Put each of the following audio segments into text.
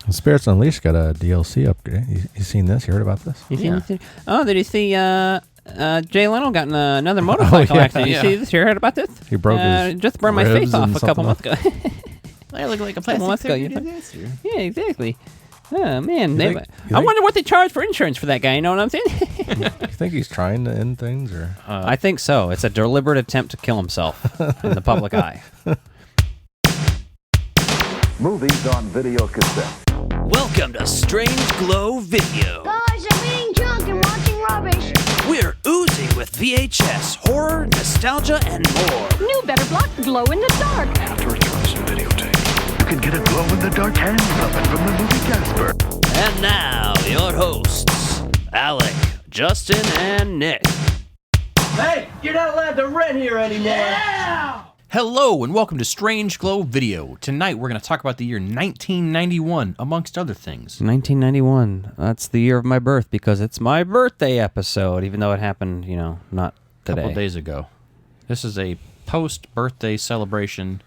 Spirits Unleashed got a DLC upgrade. You seen this? You heard about this? You seen this? Oh, did you see Jay Leno got in another motorcycle accident? You see this? You heard about this? He broke his just burned my face off a couple months ago. I look like a plastic surgery. Yeah, exactly. Oh, man. You I wonder what they charge for insurance for that guy. You know what I'm saying? You think he's trying to end things? Or I think so. It's a deliberate attempt to kill himself in the public eye. Movies on video cassette. Welcome to Strange Glow Video. Guys, I'm eating junk and watching rubbish. We're oozing with VHS, horror, nostalgia, and more. New Better Block Glow in the Dark. After it drops in videotape, you can get a glow-in-the-dark hand puppet from the movie Casper. And now, your hosts, Alec, Justin, and Nick. Hey, you're not allowed to rent here anymore. Yeah! Hello and welcome to Strange Glow Video. Tonight we're going to talk about the year 1991, amongst other things. 1991. That's the year of my birth because it's my birthday episode, even though it happened, not today. A couple days ago. This is a post-birthday celebration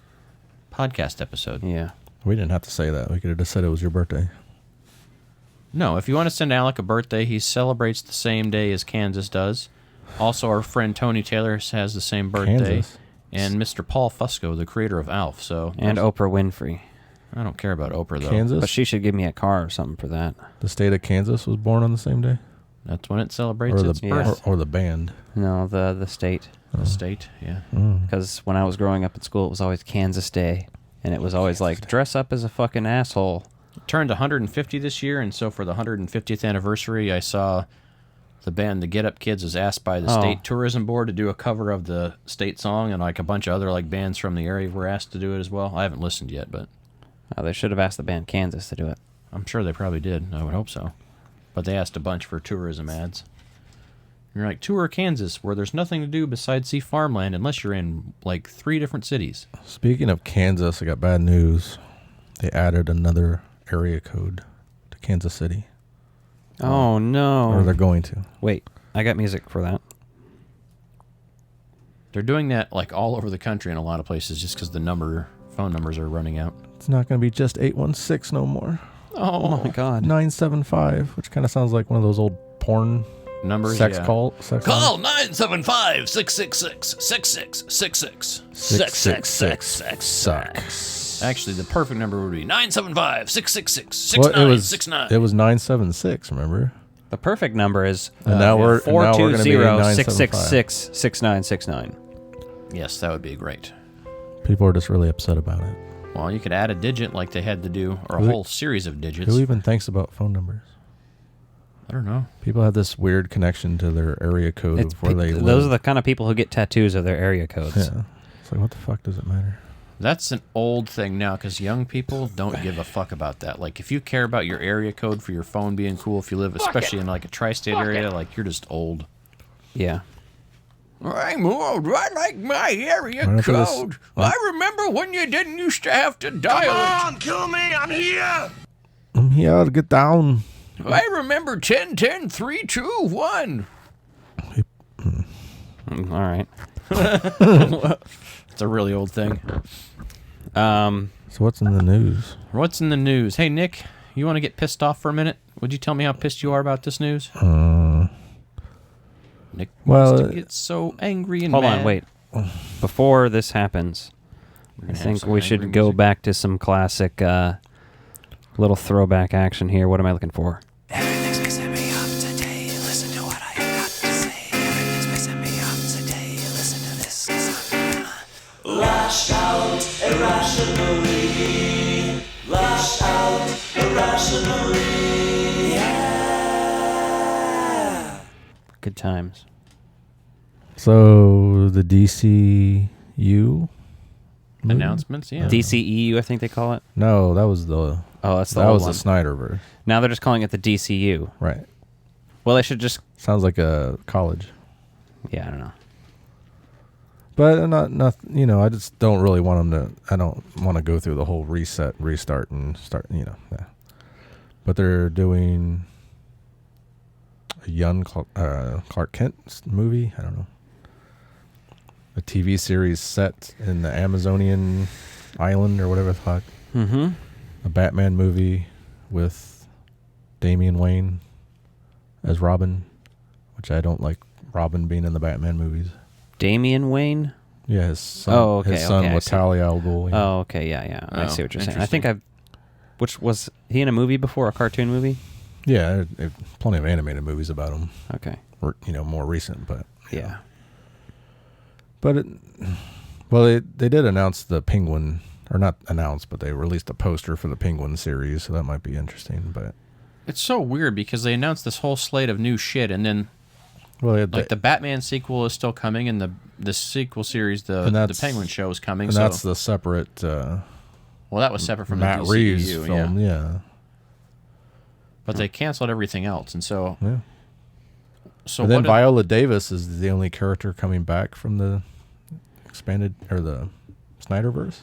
podcast episode. Yeah. we didn't have to say that. We could have just said it was your birthday. No, if you want to send Alec a birthday, he celebrates the same day as Kansas does. Also, our friend Tony Taylor has the same birthday. Kansas. And Mr. Paul Fusco, the creator of ALF. And Oprah Winfrey. I don't care about Oprah, though. Kansas? But she should give me a car or something for that. The state of Kansas was born on the same day? That's when it celebrates its birth. Or the band. No, the state. The state, yeah. Because when I was growing up at school, it was always Kansas Day. And it was always like, dress up as a fucking asshole. It turned 150 this year, and so for the 150th anniversary, I saw the band The Get Up Kids was asked by the State Tourism Board to do a cover of the state song, and like a bunch of other bands from the area were asked to do it as well. I haven't listened yet, but They should have asked the band Kansas to do it. I'm sure they probably did. I would hope so. But they asked a bunch for tourism ads. You're like, tour Kansas, where there's nothing to do besides see farmland unless you're in 3 different cities. Speaking of Kansas, I got bad news. They added another area code to Kansas City. Oh, no. Or they're going to. Wait, I got music for that. They're doing that all over the country in a lot of places just because the phone numbers are running out. It's not going to be just 816 no more. Oh my God. 975, which kind of sounds like one of those old porn Numbers, sex yeah. call. Call 975-666-6666. 666 sucks. Actually, the perfect number would be 975-666-6969. It was 976, remember? The perfect number is And now we're going to be 420-666-6969. Yes, that would be great. People are just really upset about it. Well, you could add a digit like they had to do, or a whole series of digits. Who even thinks about phone numbers? I don't know. People have this weird connection to their area code of where they live. Those are the kind of people who get tattoos of their area codes. Yeah. It's like, what the fuck does it matter? That's an old thing now because young people don't give a fuck about that. If you care about your area code for your phone being cool, if you live especially in a tri-state area, you're just old. Yeah. I'm old. I like my area code. I remember when you didn't used to have to dial it. Come on, kill me. I'm here. I'm here to get down. I remember 10, 10, 3, 2, 1. All right. It's a really old thing. So what's in the news? What's in the news? Hey, Nick, you want to get pissed off for a minute? Would you tell me how pissed you are about this news? Nick wants to get so angry and Hold mad. on, wait. Before this happens, I think we should go back to some classic little throwback action here. What am I looking for? Everything's messing me up today. Listen to what I got to say. Everything's messing me up today. Listen to this. 'Cause I'm gonna lash out irrationally. Lash out irrationally. Yeah. Good times. So the DCU movie? Announcements, yeah. DCEU, I think they call it. No, that was the That's the that old was one. the Snyderverse. Now they're just calling it the DCU. Right. Well, they should just... Sounds like a college. Yeah, I don't know. But not I just don't really want them to. I don't want to go through the whole restart, and start. Yeah. But they're doing a young Clark Kent movie. I don't know. A TV series set in the Amazonian island or whatever the fuck. Mm-hmm. A Batman movie with Damian Wayne as Robin, which I don't like Robin being in the Batman movies. Damian Wayne? Yeah, his son. Oh, okay. His son okay, with Talia al Ghul. Yeah. Oh, okay. Yeah. I see what you're saying. I think interesting. Which was he in a movie before, a cartoon movie? Yeah, plenty of animated movies about him. Okay. Or, more recent, but Yeah. But they did announce the Penguin, or not announce, but they released a poster for the Penguin series, so that might be interesting. But It's so weird because they announced this whole slate of new shit, and then the Batman sequel is still coming, and the sequel series, the Penguin show is coming. And that's the separate. Well, that was separate from Matt the DCEU, Reeves film, yeah. But they canceled everything else, and so. Yeah. So and then Viola Davis is the only character coming back from the expanded or the Snyderverse.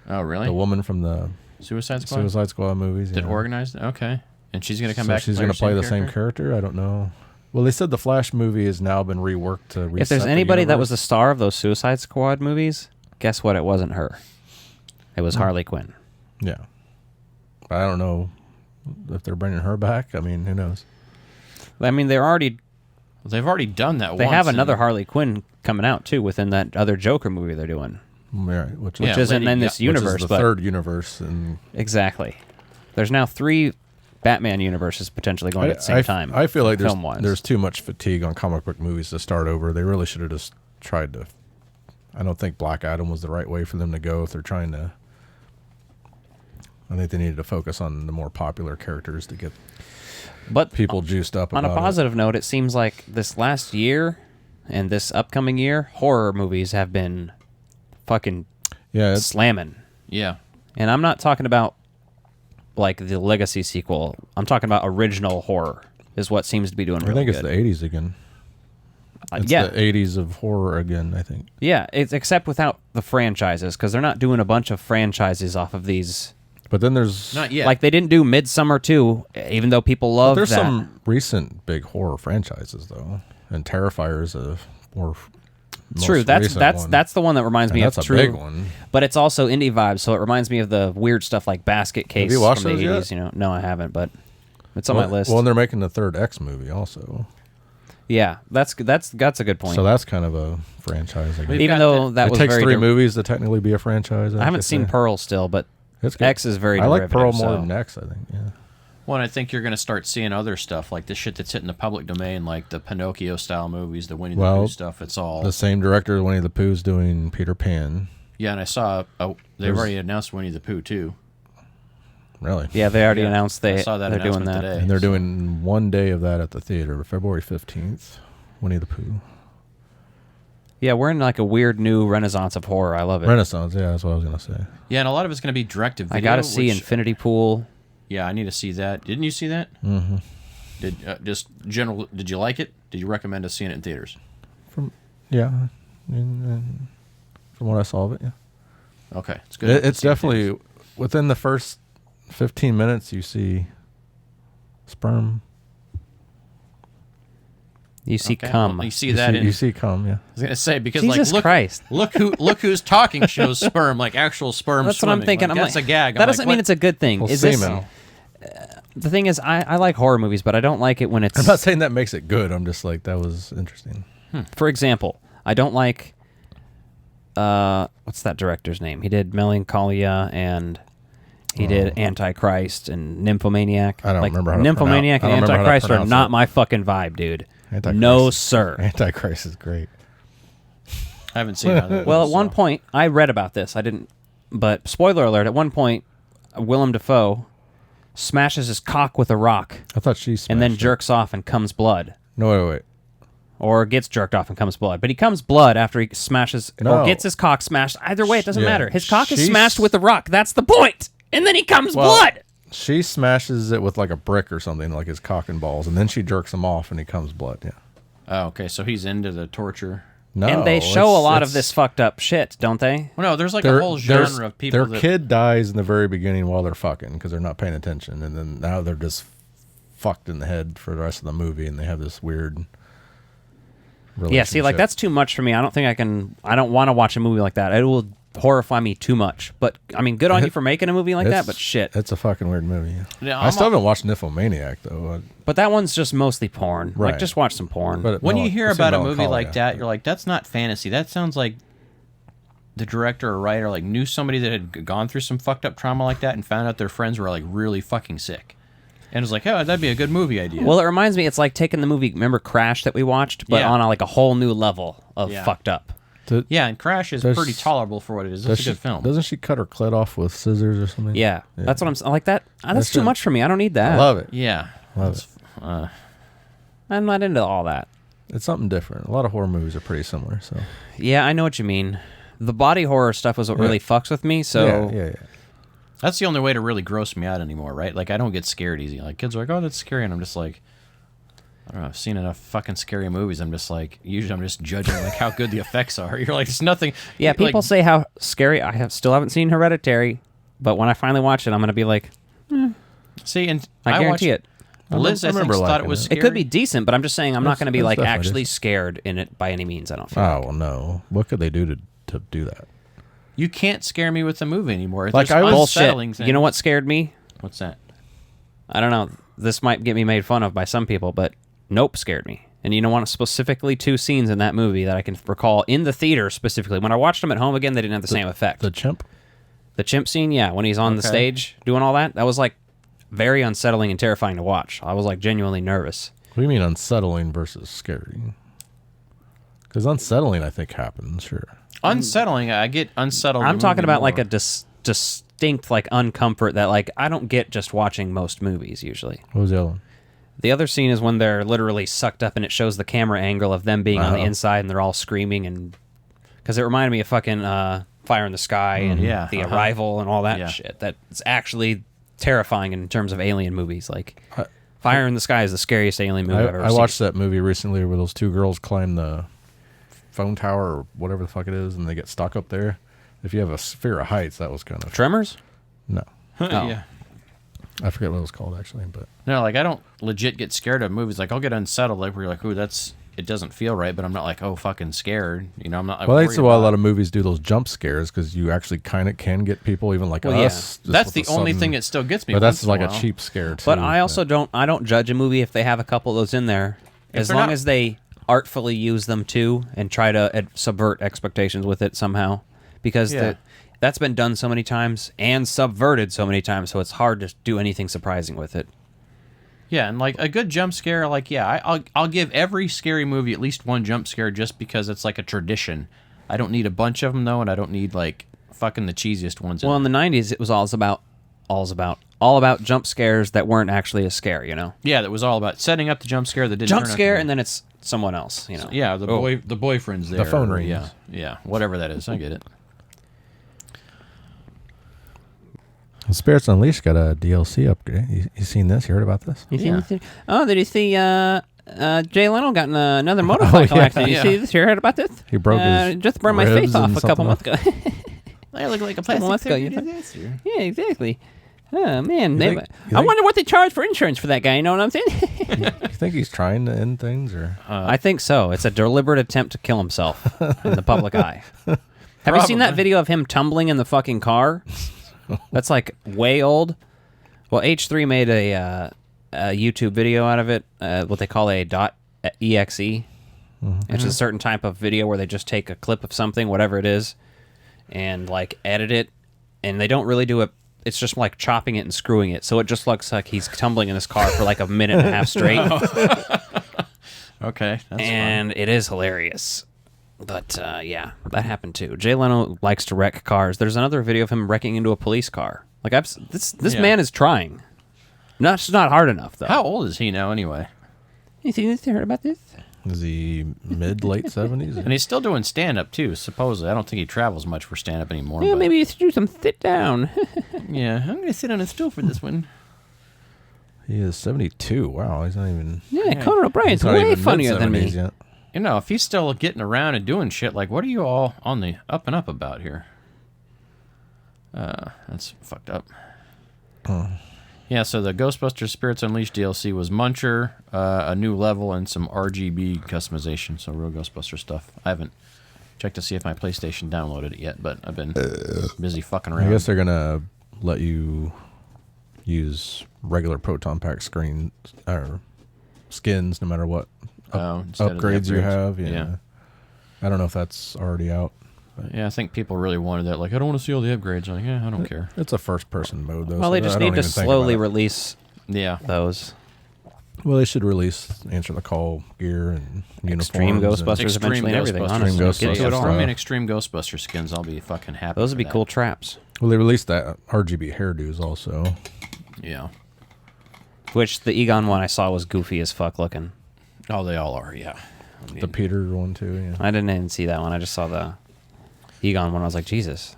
Oh, really? The woman from the Suicide Squad movies. That yeah. organized it? Okay. And she's going to come back. She's going to play the same character? I don't know. Well, they said the Flash movie has now been reworked to reset If there's the anybody that was universe. the star of those Suicide Squad movies, guess what? It wasn't her. It was Harley Quinn. Yeah. But I don't know if they're bringing her back. I mean, who knows? I mean, they've already done that. They have another Harley Quinn coming out too within that other Joker movie they're doing. Right, which isn't in this universe, which is the but third universe. And exactly. There's now 3 Batman universes potentially going at the same time. I feel like film-wise. there's too much fatigue on comic book movies to start over. They really should have just tried to. I don't think Black Adam was the right way for them to go if they're trying to. I think they needed to focus on the more popular characters to get people juiced up. On a about positive note, it seems like this last year and this upcoming year, horror movies have been fucking slamming. Yeah. And I'm not talking about like the Legacy sequel. I'm talking about original horror is what seems to be doing really good. I think it's the 80s again. It's yeah. the 80s of horror again, I think. Yeah, it's except without the franchises because they're not doing a bunch of franchises off of these. But then there's... Not yet. Like they didn't do Midsummer 2, even though people love that. There's some recent big horror franchises, though. And Terrifier's a more... True, that's the one that reminds me of. That's a big one. But it's also indie vibes, so it reminds me of the weird stuff like Basket Case Have you watched from the those 80s. yet? No, I haven't, but it's on my list. Well, and they're making the third X movie also. Yeah, that's a good point. So that's kind of a franchise. I guess. Even though that was takes very 3 movies to technically be a franchise. I haven't seen Pearl still, but it's good. X is very. I like derivative, Pearl more so. than X. I think. Yeah. Well, and I think you're going to start seeing other stuff like the shit that's hitting the public domain, like the Pinocchio style movies, the Winnie the Pooh stuff. It's all the same director of Winnie the Pooh's doing Peter Pan. Yeah, and I saw they've already announced Winnie the Pooh too. Really? Yeah, they already announced I saw that they're doing that, today, and they're doing one day of that at the theater, February 15th. Winnie the Pooh. Yeah, we're in like a weird new renaissance of horror. I love it. Renaissance, yeah, that's what I was gonna say. Yeah, and a lot of it's going to be direct to video. I got to see Infinity Pool. Yeah, I need to see that. Didn't you see that? Mm-hmm. Did you like it? Did you recommend us seeing it in theaters? From what I saw of it, yeah. Okay, it's good. It's definitely within the first 15 minutes you see sperm. You see Okay, cum. well, you see that. You see cum, yeah. I was gonna say because Jesus Christ. look who's talking shows sperm, like actual sperm. That's swimming. what I'm thinking. Like, I'm that's like, a gag. That doesn't mean it's a good thing. Well, Is semen. the thing is, I like horror movies, but I don't like it when it's. I'm not saying that makes it good. I'm just like, that was interesting. For example, I don't like. What's that director's name? He did Melancholia and he did Antichrist and Nymphomaniac. I don't remember how to Nymphomaniac pronounce- I and don't remember how to Antichrist are pronounce not it. my fucking vibe, dude. Antichrist No, is- sir. Antichrist is great. I haven't seen either. Well, at one point, I read about this. I didn't, but spoiler alert, at one point, Willem Dafoe smashes his cock with a rock I thought she smashed and then it. jerks off and comes blood. No, wait. Or gets jerked off and comes blood. But he comes blood after he smashes, No. or gets his cock smashed. Either way, it doesn't Yeah. matter. His cock is She's- smashed with a rock. That's the point. And then he comes Well, blood. She smashes it with like a brick or something, like his cock and balls, and then she jerks him off and he comes blood, yeah. Oh, okay, so he's into the torture. No, And they show a lot of it's- this fucked up shit, don't they? Well, no, there's like There- a whole there's- genre of people. Their kid dies in the very beginning while they're fucking because they're not paying attention, and then now they're just fucked in the head for the rest of the movie, and they have this weird. Yeah, see, like relationship. that's too much for me. I don't think I can. I don't want to watch a movie like that. horrify me too much. But I mean, good on you for making a movie like that. But shit, it's a fucking weird movie. Yeah, I still haven't watched Nymphomaniac though. but that one's just mostly porn. Right. Like, just watch some porn. But when you hear about a movie Melancholia, like that, you're like, that's not fantasy. That sounds like the director or writer like knew somebody that had gone through some fucked up trauma like that and found out their friends were like really fucking sick. And was like, oh, that'd be a good movie idea. Well, it reminds me, it's like taking the movie, remember Crash that we watched, but on like a whole new level of fucked up. Yeah, and Crash is pretty tolerable for what it is. It's a good film. Doesn't she cut her clit off with scissors or something? Yeah. That's what I'm saying. Like that. That's too much for me. I don't need that. I love it. Yeah. Love it. I'm not into all that. It's something different. A lot of horror movies are pretty similar. So yeah, I know what you mean. The body horror stuff was what really fucks with me. So yeah. That's the only way to really gross me out anymore, right? Like, I don't get scared easy. Like, kids are like, oh, that's scary. And I'm just like, I don't know. I've seen enough fucking scary movies. I'm just like, usually I'm just judging like how good the effects are. You're like, it's nothing. Yeah, people say how scary. I still haven't seen Hereditary, but when I finally watch it, I'm going to be like, see, and I guarantee it. Liz, I think, thought it was scary. It could be decent, but I'm just saying I'm not going to be like definitely actually scared in it by any means. I don't feel well, no. What could they do to do that? You can't scare me with a movie anymore. Like, There's bullshit. unsettling things. You know what scared me? What's that? I don't know. This might get me made fun of by some people, but Nope scared me. And you know what? Specifically 2 scenes in that movie that I can recall in the theater specifically. When I watched them at home again, they didn't have the same effect. The chimp? The chimp scene, yeah. When he's on the stage doing all that, that was like very unsettling and terrifying to watch. I was like genuinely nervous. What do you mean unsettling versus scary? Because unsettling, I think, happens, sure. Unsettling, I get unsettled. I'm talking about like a distinct like uncomfort that like I don't get just watching most movies usually. What was the other one? The other scene is when they're literally sucked up and it shows the camera angle of them being on the inside and they're all screaming and because it reminded me of fucking Fire in the Sky and The Arrival and all that shit. That's actually terrifying in terms of alien movies. Like Fire in the Sky is the scariest alien movie I've ever seen. I watched that movie recently where those 2 girls climb the phone tower or whatever the fuck it is and they get stuck up there. If you have a fear of heights, that was kind of... Tremors? No. Yeah. I forget what it was called, actually, but... No, like, I don't legit get scared of movies. Like, I'll get unsettled, like, where you're like, ooh, it doesn't feel right, but I'm not like, oh, fucking scared. You know, I'm not... Well, that's why a lot of movies do those jump scares, because you actually kind of can get people, even like us... Yeah. That's the only thing that still gets me. But that's like a cheap scare, too. But I also don't judge a movie if they have a couple of those in there. As long as they artfully use them, too, and try to subvert expectations with it somehow. Because that's been done so many times and subverted so many times, so it's hard to do anything surprising with it. Yeah, and like a good jump scare, like I'll give every scary movie at least one jump scare just because it's like a tradition. I don't need a bunch of them though, and I don't need like fucking the cheesiest ones. Well, in the 90s, it was all about jump scares that weren't actually a scare, you know? Yeah, that was all about setting up the jump scare that didn't jump scare, and then it's someone else, you know? So, yeah, the boyfriend's there. The phone rings. Yeah, whatever that is, I get it. Spirits Unleashed got a DLC upgrade. You seen this? You heard about this? You seen this? Oh, did you see Jay Leno got in another motorcycle accident? You see this? You heard about this? He broke his just burned my face off a couple months ago. I look like a plastic disaster. Yeah, exactly. Oh, man. I wonder what they charge for insurance for that guy. You know what I'm saying? You think he's trying to end things? Or I think so. It's a deliberate attempt to kill himself in the public eye. Have you seen that video of him tumbling in the fucking car? That's like way old. Well, H3 made a YouTube video out of it, what they call a .exe, which is a certain type of video where they just take a clip of something, whatever it is, and like edit it, and they don't really do it. It's just like chopping it and screwing it, so it just looks like he's tumbling in his car for like a minute and a half straight. Okay, that's and fun. It is hilarious. But, yeah, that happened too. Jay Leno likes to wreck cars. There's another video of him wrecking into a police car. Like, this man is trying. It's not hard enough, though. How old is he now, anyway? You heard about this? is he mid-late 70s? And he's still doing stand-up, too, supposedly. I don't think he travels much for stand-up anymore. Yeah, but... maybe you should do some sit down. Yeah, I'm going to sit on a stool for this one. He is 72. Wow, he's not even... Yeah, Conan O'Brien's way funnier than me. Yet. You know, if he's still getting around and doing shit, like, what are you all on the up and up about here? That's fucked up. Oh. Yeah, so the Ghostbusters Spirits Unleashed DLC was Muncher, a new level, and some RGB customization, so real Ghostbuster stuff. I haven't check to see if my PlayStation downloaded it yet, but I've been busy fucking around. I guess they're gonna let you use regular proton pack screen or skins no matter what instead of the upgrades you upgrades. have. Yeah. I don't know if that's already out. Yeah, I think people really wanted that. Like, I don't want to see all the upgrades. I'm like, yeah, I don't care. It's a first-person mode though. Well, so they just I don't need to even think slowly about it. release those. Well, they should release Answer the Call gear and uniforms. Extreme and- Ghostbusters eventually and everything. Ghostbusters. Honestly, Extreme get to it Ghostbusters. all. Throw me an Extreme Ghostbuster skins. I'll be fucking happy. Those would for be that. cool traps. Well, they released that RGB hairdos also. Yeah. Which the Egon one I saw was goofy as fuck looking. Oh, they all are, yeah. I mean, The Peter one too. Yeah. I didn't even see that one. I just saw the Egon one. I was like, Jesus.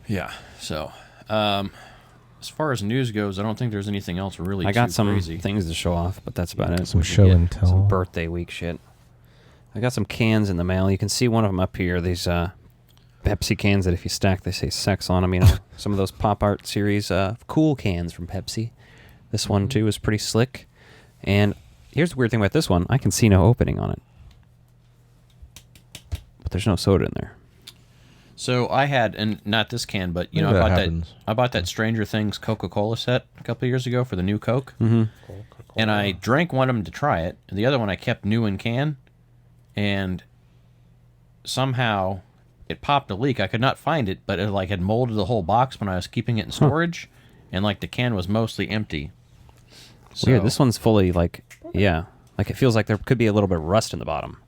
yeah. So, as far as news goes, I don't think there's anything else really I got too some crazy. things to show off, but that's about it. Some show and tell. Some birthday week shit. I got some cans in the mail. You can see one of them up here. These Pepsi cans that if you stack, they say sex on them. You know, some of those pop art series cool cans from Pepsi. This one, too, is pretty slick. And here's the weird thing about this one. I can see no opening on it. But there's no soda in there. So I had, and not this can, but you know, Maybe I that bought happens. I bought that Stranger Things Coca-Cola set a couple of years ago for the new Coke, and I drank one of them to try it, and the other one I kept new in can, and somehow it popped a leak. I could not find it, but it like had molded the whole box when I was keeping it in storage, and like the can was mostly empty. So, Weird. This one's fully, like, yeah. Like, it feels like there could be a little bit of rust in the bottom.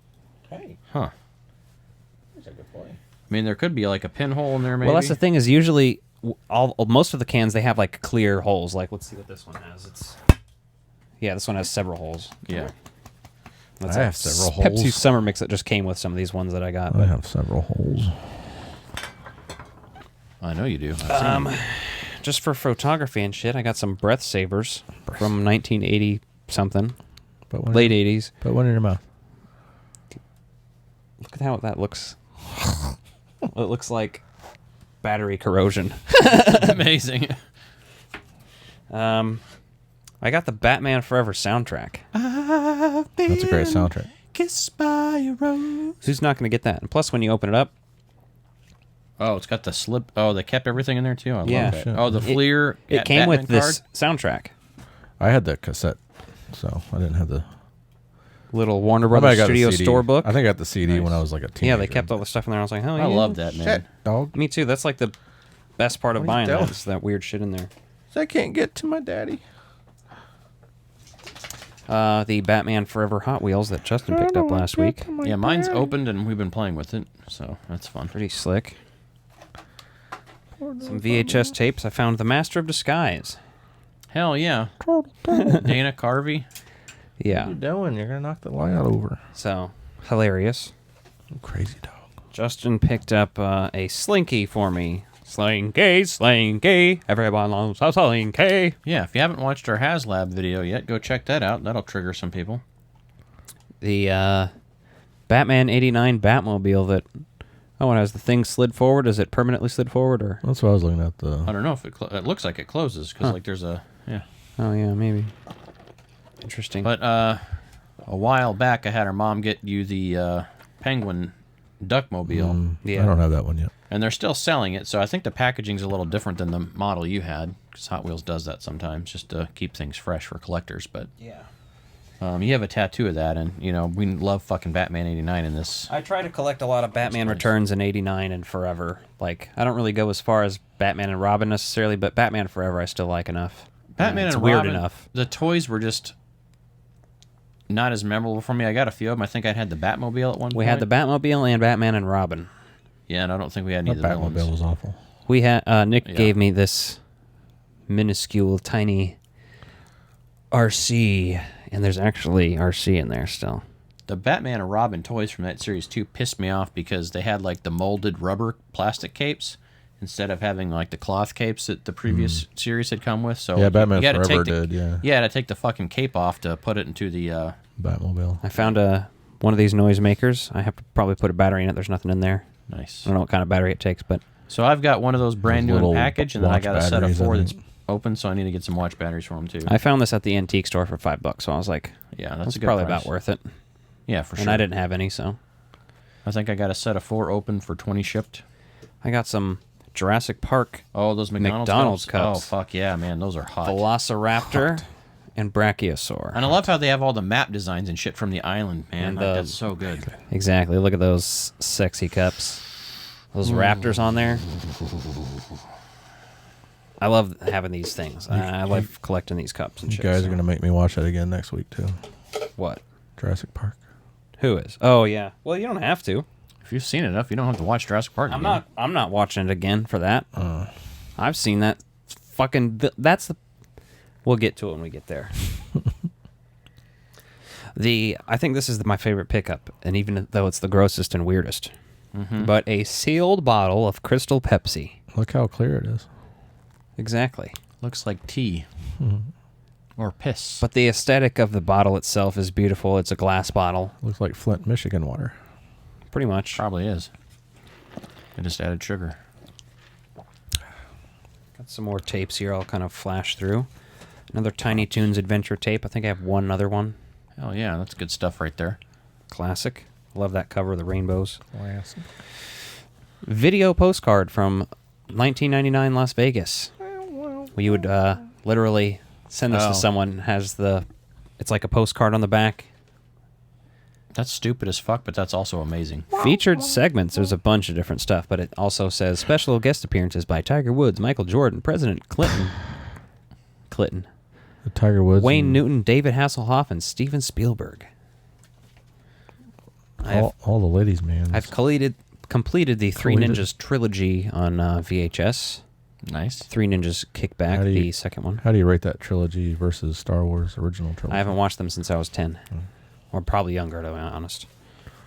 huh? I mean, there could be like a pinhole in there, maybe. Well, that's the thing is usually most of the cans, they have, like, clear holes. Like, let's see what this one has. Yeah, this one has several holes. Yeah. That's I a have several Pepsi holes. Summer Mix that just came with some of these ones that I got. I have several holes. I know you do. I've seen them. Just for photography and shit, I got some breath savers from 1980 something, Put one late in, 80s. Put one in your mouth. Look at how that looks. It looks like battery corrosion. Amazing. I got the Batman Forever soundtrack. That's a great soundtrack. Kissed by a rose. Who's not going to get that? And plus, when you open it up, Oh, it's got the slip. Oh, they kept everything in there too. I Yeah. love that. Shit. Oh, the Fleer. it came with Batman this soundtrack. I had the cassette, so I didn't have the. Little Warner I Brothers got the Studio CD. store book. I think I got the CD when I was like a teenager. Yeah, they kept all the stuff in there. I was like, oh, yeah. I love that, man. Shit, dog. Me too. That's like the best part of What are you buying that, doing? is that weird shit in there. I can't get to my daddy. The Batman Forever Hot Wheels that Justin picked up last week. Yeah, mine's opened and we've been playing with it, so that's fun. Pretty slick. Some VHS tapes. I found The Master of Disguise. Hell yeah. Dana Carvey. Yeah. What are you doing? You're gonna knock the light out over. So, hilarious. Crazy dog. Justin picked up a Slinky for me. Slinky, Slinky. Everyone loves a Slinky. Yeah, if you haven't watched our HasLab video yet, go check that out. That'll trigger some people. The Batman 89 Batmobile that... Oh, and has the thing slid forward? Is it permanently slid forward, or... That's what I was looking at. I don't know if it looks like it closes because like there's a yeah. Oh, yeah, maybe. Interesting. But a while back, I had our mom get you the Penguin Duckmobile, Yeah. I don't have that one yet. and they're still selling it. So I think the packaging's a little different than the model you had, because Hot Wheels does that sometimes just to keep things fresh for collectors. But Yeah. you have a tattoo of that, and you know we love fucking Batman '89 in this. I try to collect a lot of Batman Returns in 89 and Forever. Like, I don't really go as far as Batman and Robin necessarily, but Batman Forever I still like enough. Batman it's and weird Robin, enough. The toys were just not as memorable for me. I got a few of them. I think I had the Batmobile at one point. We had the Batmobile and Batman and Robin. Yeah, and I don't think we had That any of the Batmobile villains. was awful. We had Nick Yeah. gave me this minuscule, tiny RC, and there's actually RC in there still. The Batman and Robin toys from that series too pissed me off because they had like the molded rubber plastic capes instead of having like the cloth capes that the previous series had come with. So Yeah, Batman you had to Forever take the, did, yeah. You had to take the fucking cape off to put it into the. Batmobile. I found one of these noisemakers. I have to probably put a battery in it. There's nothing in there. Nice. I don't know what kind of battery it takes, but So I've got one of those brand new in little package, and then I watch got a set of batteries, I 4 that's think. open. So I need to get some watch batteries for them too. I found this at the antique store for $5, so I was like, Yeah, that's that's a good probably price. about worth it. Yeah, for sure. And I didn't have any, so I think I got a set of 4 open for 20 shipped. I got some Jurassic Park. Oh, those McDonald's cups. Oh, fuck yeah, man. Those are hot. Velociraptor and Brachiosaur. And I love how they have all the map designs and shit from the island, man. That's so good. Exactly. Look at those sexy cups. Those raptors on there. I love having these things. I love collecting these cups and shit. You guys are going to make me watch that again next week, too. What? Jurassic Park. Who is? Oh, yeah. Well, you don't have to. If you've seen it enough, you don't have to watch Jurassic Park again. I'm not watching it again for that. I've seen that. That's the... We'll get to it when we get there. I think this is my favorite pickup, and even though it's the grossest and weirdest. But a sealed bottle of Crystal Pepsi. Look how clear it is. Exactly. Looks like tea. Or piss. But the aesthetic of the bottle itself is beautiful. It's a glass bottle. Looks like Flint, Michigan water. Pretty much. Probably is. I just added sugar. Got some more tapes here I'll kind of flash through. Another Tiny Toons Adventure tape. I think I have one other one. Hell yeah, that's good stuff right there. Classic. Love that cover of the rainbows. Classic. Video postcard from 1999 Las Vegas. Where you would literally send this to someone. It's like a postcard on the back. That's stupid as fuck, but that's also amazing. Featured segments. There's a bunch of different stuff, but it also says special guest appearances by Tiger Woods, Michael Jordan, President Clinton. The Tiger Woods. Wayne Newton, David Hasselhoff, and Steven Spielberg. All the ladies, man. I've completed the Three Ninjas trilogy on VHS. Nice. Three Ninjas Kickback, the second one. How do you rate that trilogy versus Star Wars original trilogy? I haven't watched them since I was 10. Or probably younger, to be honest.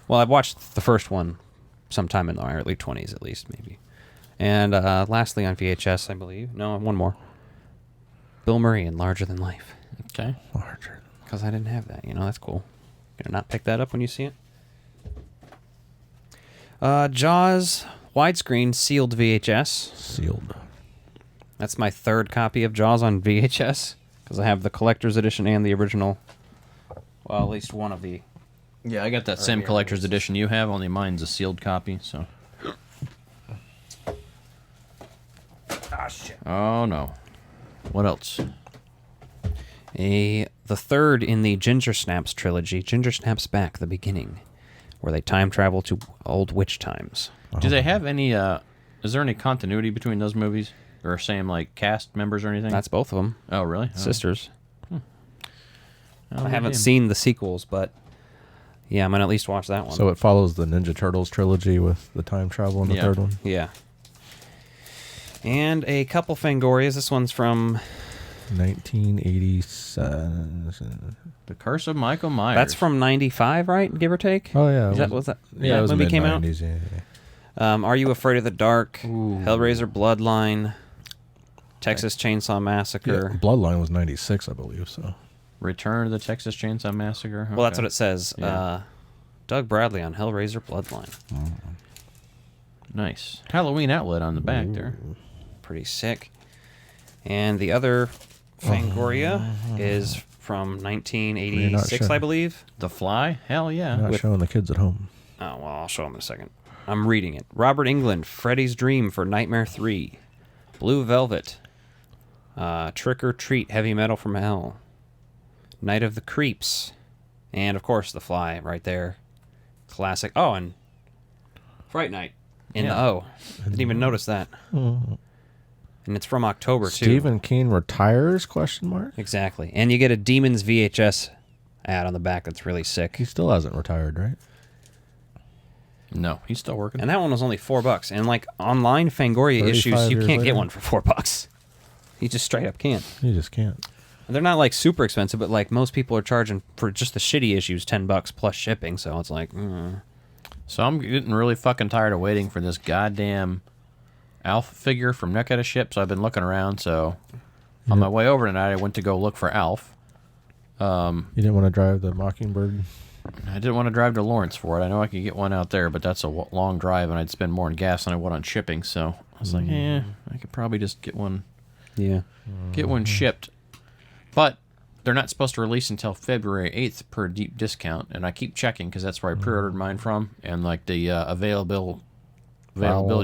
Well, I've watched the first one sometime in my early 20s, at least, maybe. And lastly on VHS, I believe. No, one more. Bill Murray in Larger Than Life. Okay. Larger. Because I didn't have that. That's cool. Gonna not pick that up when you see it? Jaws widescreen sealed VHS. Sealed. That's my third copy of Jaws on VHS. Because I have the collector's edition and the original. Well, at least one of the... Yeah, I got that same collector's edition you have, only mine's a sealed copy, so... Ah, shit. Oh, no. What else? The third in the Ginger Snaps trilogy, Ginger Snaps Back, the beginning, where they time travel to old witch times. Do they have any, is there any continuity between those movies? Or same, like, cast members or anything? That's both of them. Oh, really? Sisters. I haven't seen the sequels, but yeah, I'm going to at least watch that one. So it follows the Ninja Turtles trilogy with the time travel in the third one? Yeah. And a couple Fangorias. This one's from... 1987. The Curse of Michael Myers. That's from 95, right? Give or take? Oh, yeah. Was that Yeah, it was movie came out? Yeah. Are You Afraid of the Dark? Hellraiser Bloodline. Texas Chainsaw Massacre. Yeah, Bloodline was 96, I believe, so... Return to the Texas Chainsaw Massacre. Okay. Well, that's what it says. Yeah. Doug Bradley on Hellraiser Bloodline. Nice. Halloween outlet on the back there. Pretty sick. And the other Fangoria is from 1986, I believe. The Fly? Hell yeah. You're not showing the kids at home. Oh, well, I'll show them in a second. I'm reading it. Robert Englund, Freddy's Dream for Nightmare 3. Blue Velvet. Trick or Treat, Heavy Metal from Hell. Night of the Creeps. And, of course, The Fly right there. Classic. Oh, and Fright Night in the O. Didn't even notice that. And it's from October, too. Stephen King retires, question mark? Exactly. And you get a Demons VHS ad on the back that's really sick. He still hasn't retired, right? No, he's still working. And that one was only $4. And, like, online Fangoria issues, you can't get one for $4. You just straight up can't. You just can't. They're not like super expensive, but like most people are charging for just the shitty issues $10 plus shipping. So it's like, So I'm getting really fucking tired of waiting for this goddamn Alf figure from Neck at a Ship. So I've been looking around. So on my way over tonight, I went to go look for Alf. You didn't want to drive the Mockingbird? I didn't want to drive to Lawrence for it. I know I could get one out there, but that's a long drive, and I'd spend more on gas than I would on shipping. So I was like, I could probably just get one. Yeah. Get one shipped. But they're not supposed to release until February 8th per deep discount, and I keep checking because that's where I pre-ordered mine from, and like the availability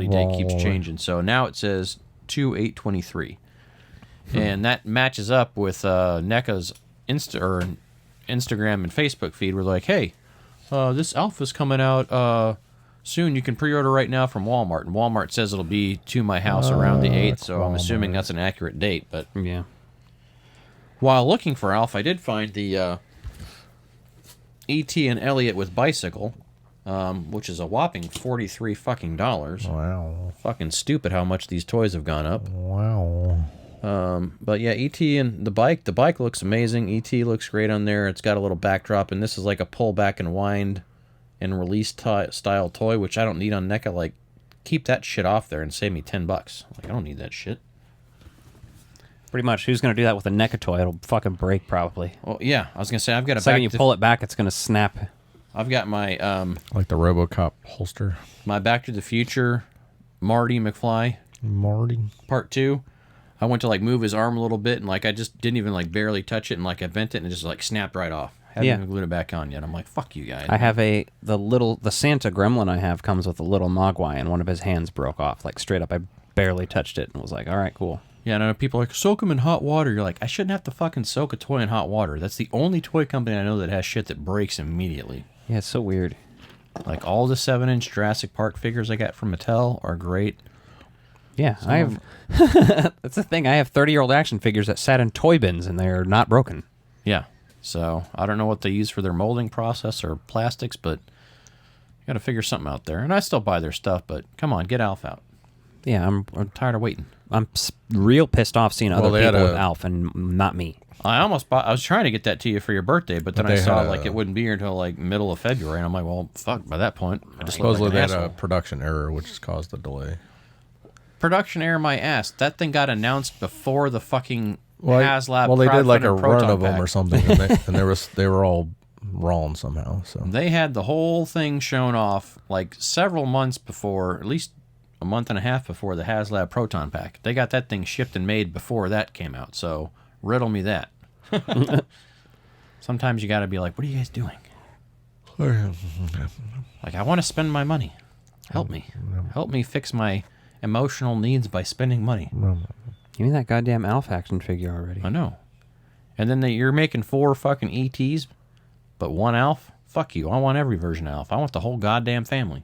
date keeps changing. So now it says 2/8/23, and that matches up with NECA's Instagram and Facebook feed. We're like, hey, this alpha's coming out soon. You can pre-order right now from Walmart, and Walmart says it'll be to my house around the 8th. So I'm assuming that's an accurate date, but Yeah. while looking for Alf, I did find the E.T. and Elliot with bicycle, which is a whopping $43 fucking dollars. Wow. Fucking stupid how much these toys have gone up. Wow. But yeah, E.T. and the bike looks amazing. E.T. looks great on there. It's got a little backdrop, and this is like a pull back and wind and release style toy, which I don't need on NECA. Like, keep that shit off there and save me $10. Like, I don't need that shit. Pretty much. Who's going to do that with a NECA toy? It'll fucking break probably. Well, yeah, I was gonna say I've got a The second you back. pull it back, it's going to snap. I've got my Like the RoboCop holster. my Back to the Future Marty McFly Marty. Part 2. I went to like move his arm a little bit, and like I just didn't even like barely touch it, and like I bent it and it just like snapped right off. Haven't Yeah. even glued it back on yet. I'm like, fuck you guys. I have the Santa gremlin I have comes with a little Mogwai, and one of his hands broke off. Like straight up, I barely touched it and was like, all right, cool. Yeah, I know people are like, soak them in hot water. You're like, I shouldn't have to fucking soak a toy in hot water. That's the only toy company I know that has shit that breaks immediately. Yeah, it's so weird. Like all the 7-inch Jurassic Park figures I got from Mattel are great. Yeah, I have. That's the thing. I have 30-year-old action figures that sat in toy bins, and they're not broken. Yeah. So I don't know what they use for their molding process or plastics, but you got to figure something out there. And I still buy their stuff, but come on, get Alf out. Yeah, I'm tired of waiting. I'm real pissed off seeing other they had people with a- Alf and not me. I almost bought. I was trying to get that to you for your birthday, but then But I they saw had a- like it wouldn't be here until like middle of February, and I'm like, well, fuck. By that point, I just look Supposedly like they an had a asshole. production error, which has caused the delay. Production error, my ass. That thing got announced before the fucking Well, HasLab. well, they did like a crowdfunded run Proton of them Pack. or something, and they were all wrong somehow. So They had the whole thing shown off like several months before, at least a month and a half before the HasLab Proton Pack. They got that thing shipped and made before that came out. So riddle me that. Sometimes you got to be like, what are you guys doing? Like, I want to spend my money. Help me. Help me fix my emotional needs by spending money. Give me that goddamn Alf action figure already. I know. And then you're making 4 fucking ETs, but 1 Alf? Fuck you. I want every version of Alf. I want the whole goddamn family.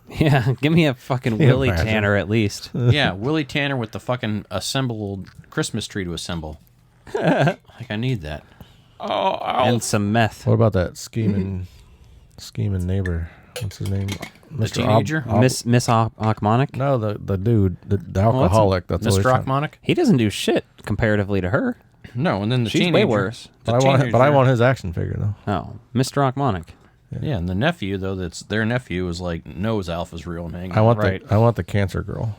Yeah, give me a fucking you Willie imagine? Tanner at least. Yeah, Willie Tanner with the fucking assembled Christmas tree to assemble. Like, I need that. And some meth. what about that scheming neighbor? What's his name? The teenager? Miss Achmonic? No, the dude, the alcoholic. That's always Mr. Achmonic? He doesn't do shit comparatively to her. No, and then the She's teenager. way worse. But I want his action figure though. Oh, Mr. Achmonic. Yeah, and the nephew, though, that's their nephew, is like, knows Alf is real and hanging I want Right. I want the cancer girl.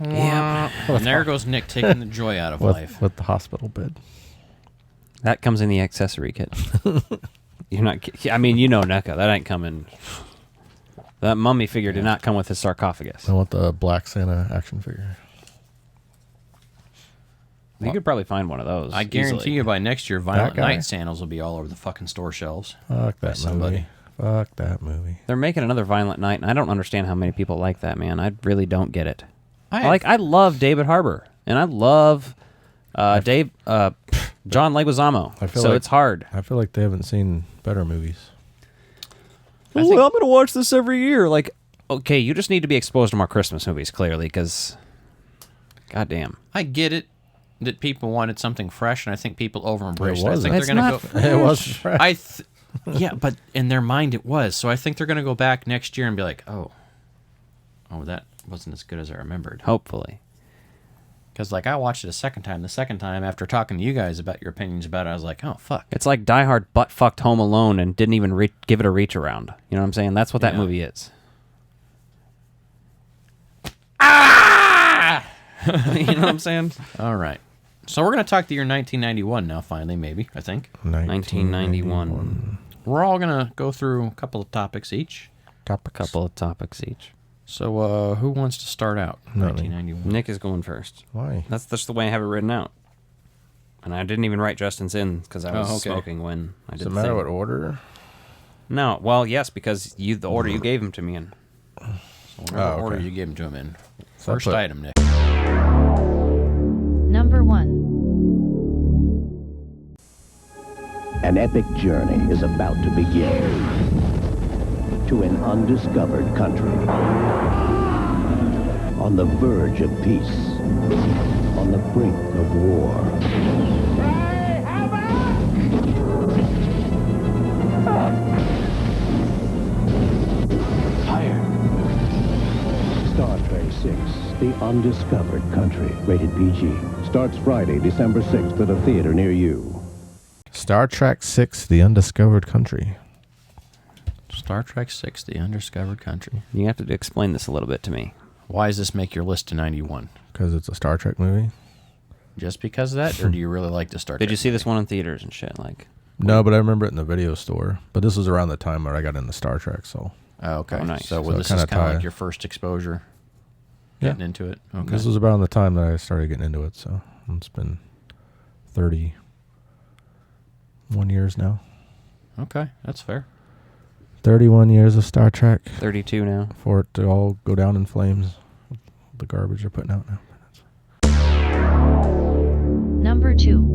Yeah. And there goes Nick taking the joy out of life. with the hospital bed. That comes in the accessory kit. You're not. I mean, you know NECA. That ain't coming. That mummy figure did not come with his sarcophagus. I want the Black Santa action figure. You could probably find one of those. I guarantee easily. you by next year, Violent That guy. Night sandals will be all over the fucking store shelves. Fuck By that somebody. movie. Fuck that movie. They're making another Violent Night, and I don't understand how many people like that, man. I really don't get it. I I love David Harbour, and I love John Leguizamo. I feel So like- it's hard. I feel like they haven't seen better movies. I'm going to watch this every year. Like, okay, you just need to be exposed to more Christmas movies, clearly, because, goddamn. I get it that people wanted something fresh, and I think people over-embraced it. It I think It's they're going not to go... It was Yeah, but in their mind it was. So I think they're going to go back next year and be like, oh, that wasn't as good as I remembered. Hopefully. Because, like, I watched it a second time. The second time, after talking to you guys about your opinions about it, I was like, oh, fuck. It's like Die Hard butt-fucked Home Alone and didn't even give it a reach around. You know what I'm saying? That's what that Yeah. movie is. You know what I'm saying? All right. So we're going to talk the year 1991 now, finally, maybe, I think. 1991. We're all going to go through a couple of topics each. A couple of topics each. So, who wants to start out? Not me. 1991. Nick is going first. Why? That's just the way I have it written out. And I didn't even write Justin's in because I was smoking when I did Does it the matter thing. what order? No, well, yes, because the order you gave him to me in. Whatever order you gave him to him in. So I First put- item, Nick. Number 1. An epic journey is about to begin to an undiscovered country. On the verge of peace, on the brink of war. Star Trek 6, The Undiscovered Country, rated PG. Starts Friday, December 6th at a theater near you. Star Trek 6, The Undiscovered Country. Star Trek 6, The Undiscovered Country. You have to explain this a little bit to me. Why does this make your list to 91? Because it's a Star Trek movie. Just because of that, or do you really like the Star Trek? Did you see this one in theaters and shit? Like, No, but I remember it in the video store. But this was around the time where I got into Star Trek, so... Oh, okay. Oh, nice. So, So this is kinda kind of tie- like your first exposure Yeah. getting into it. Okay. This was around the time that I started getting into it, so it's been 31 years now. Okay, that's fair. 31 years of Star Trek 32 now. for it to all go down in flames. The garbage they're putting out now. Number 2.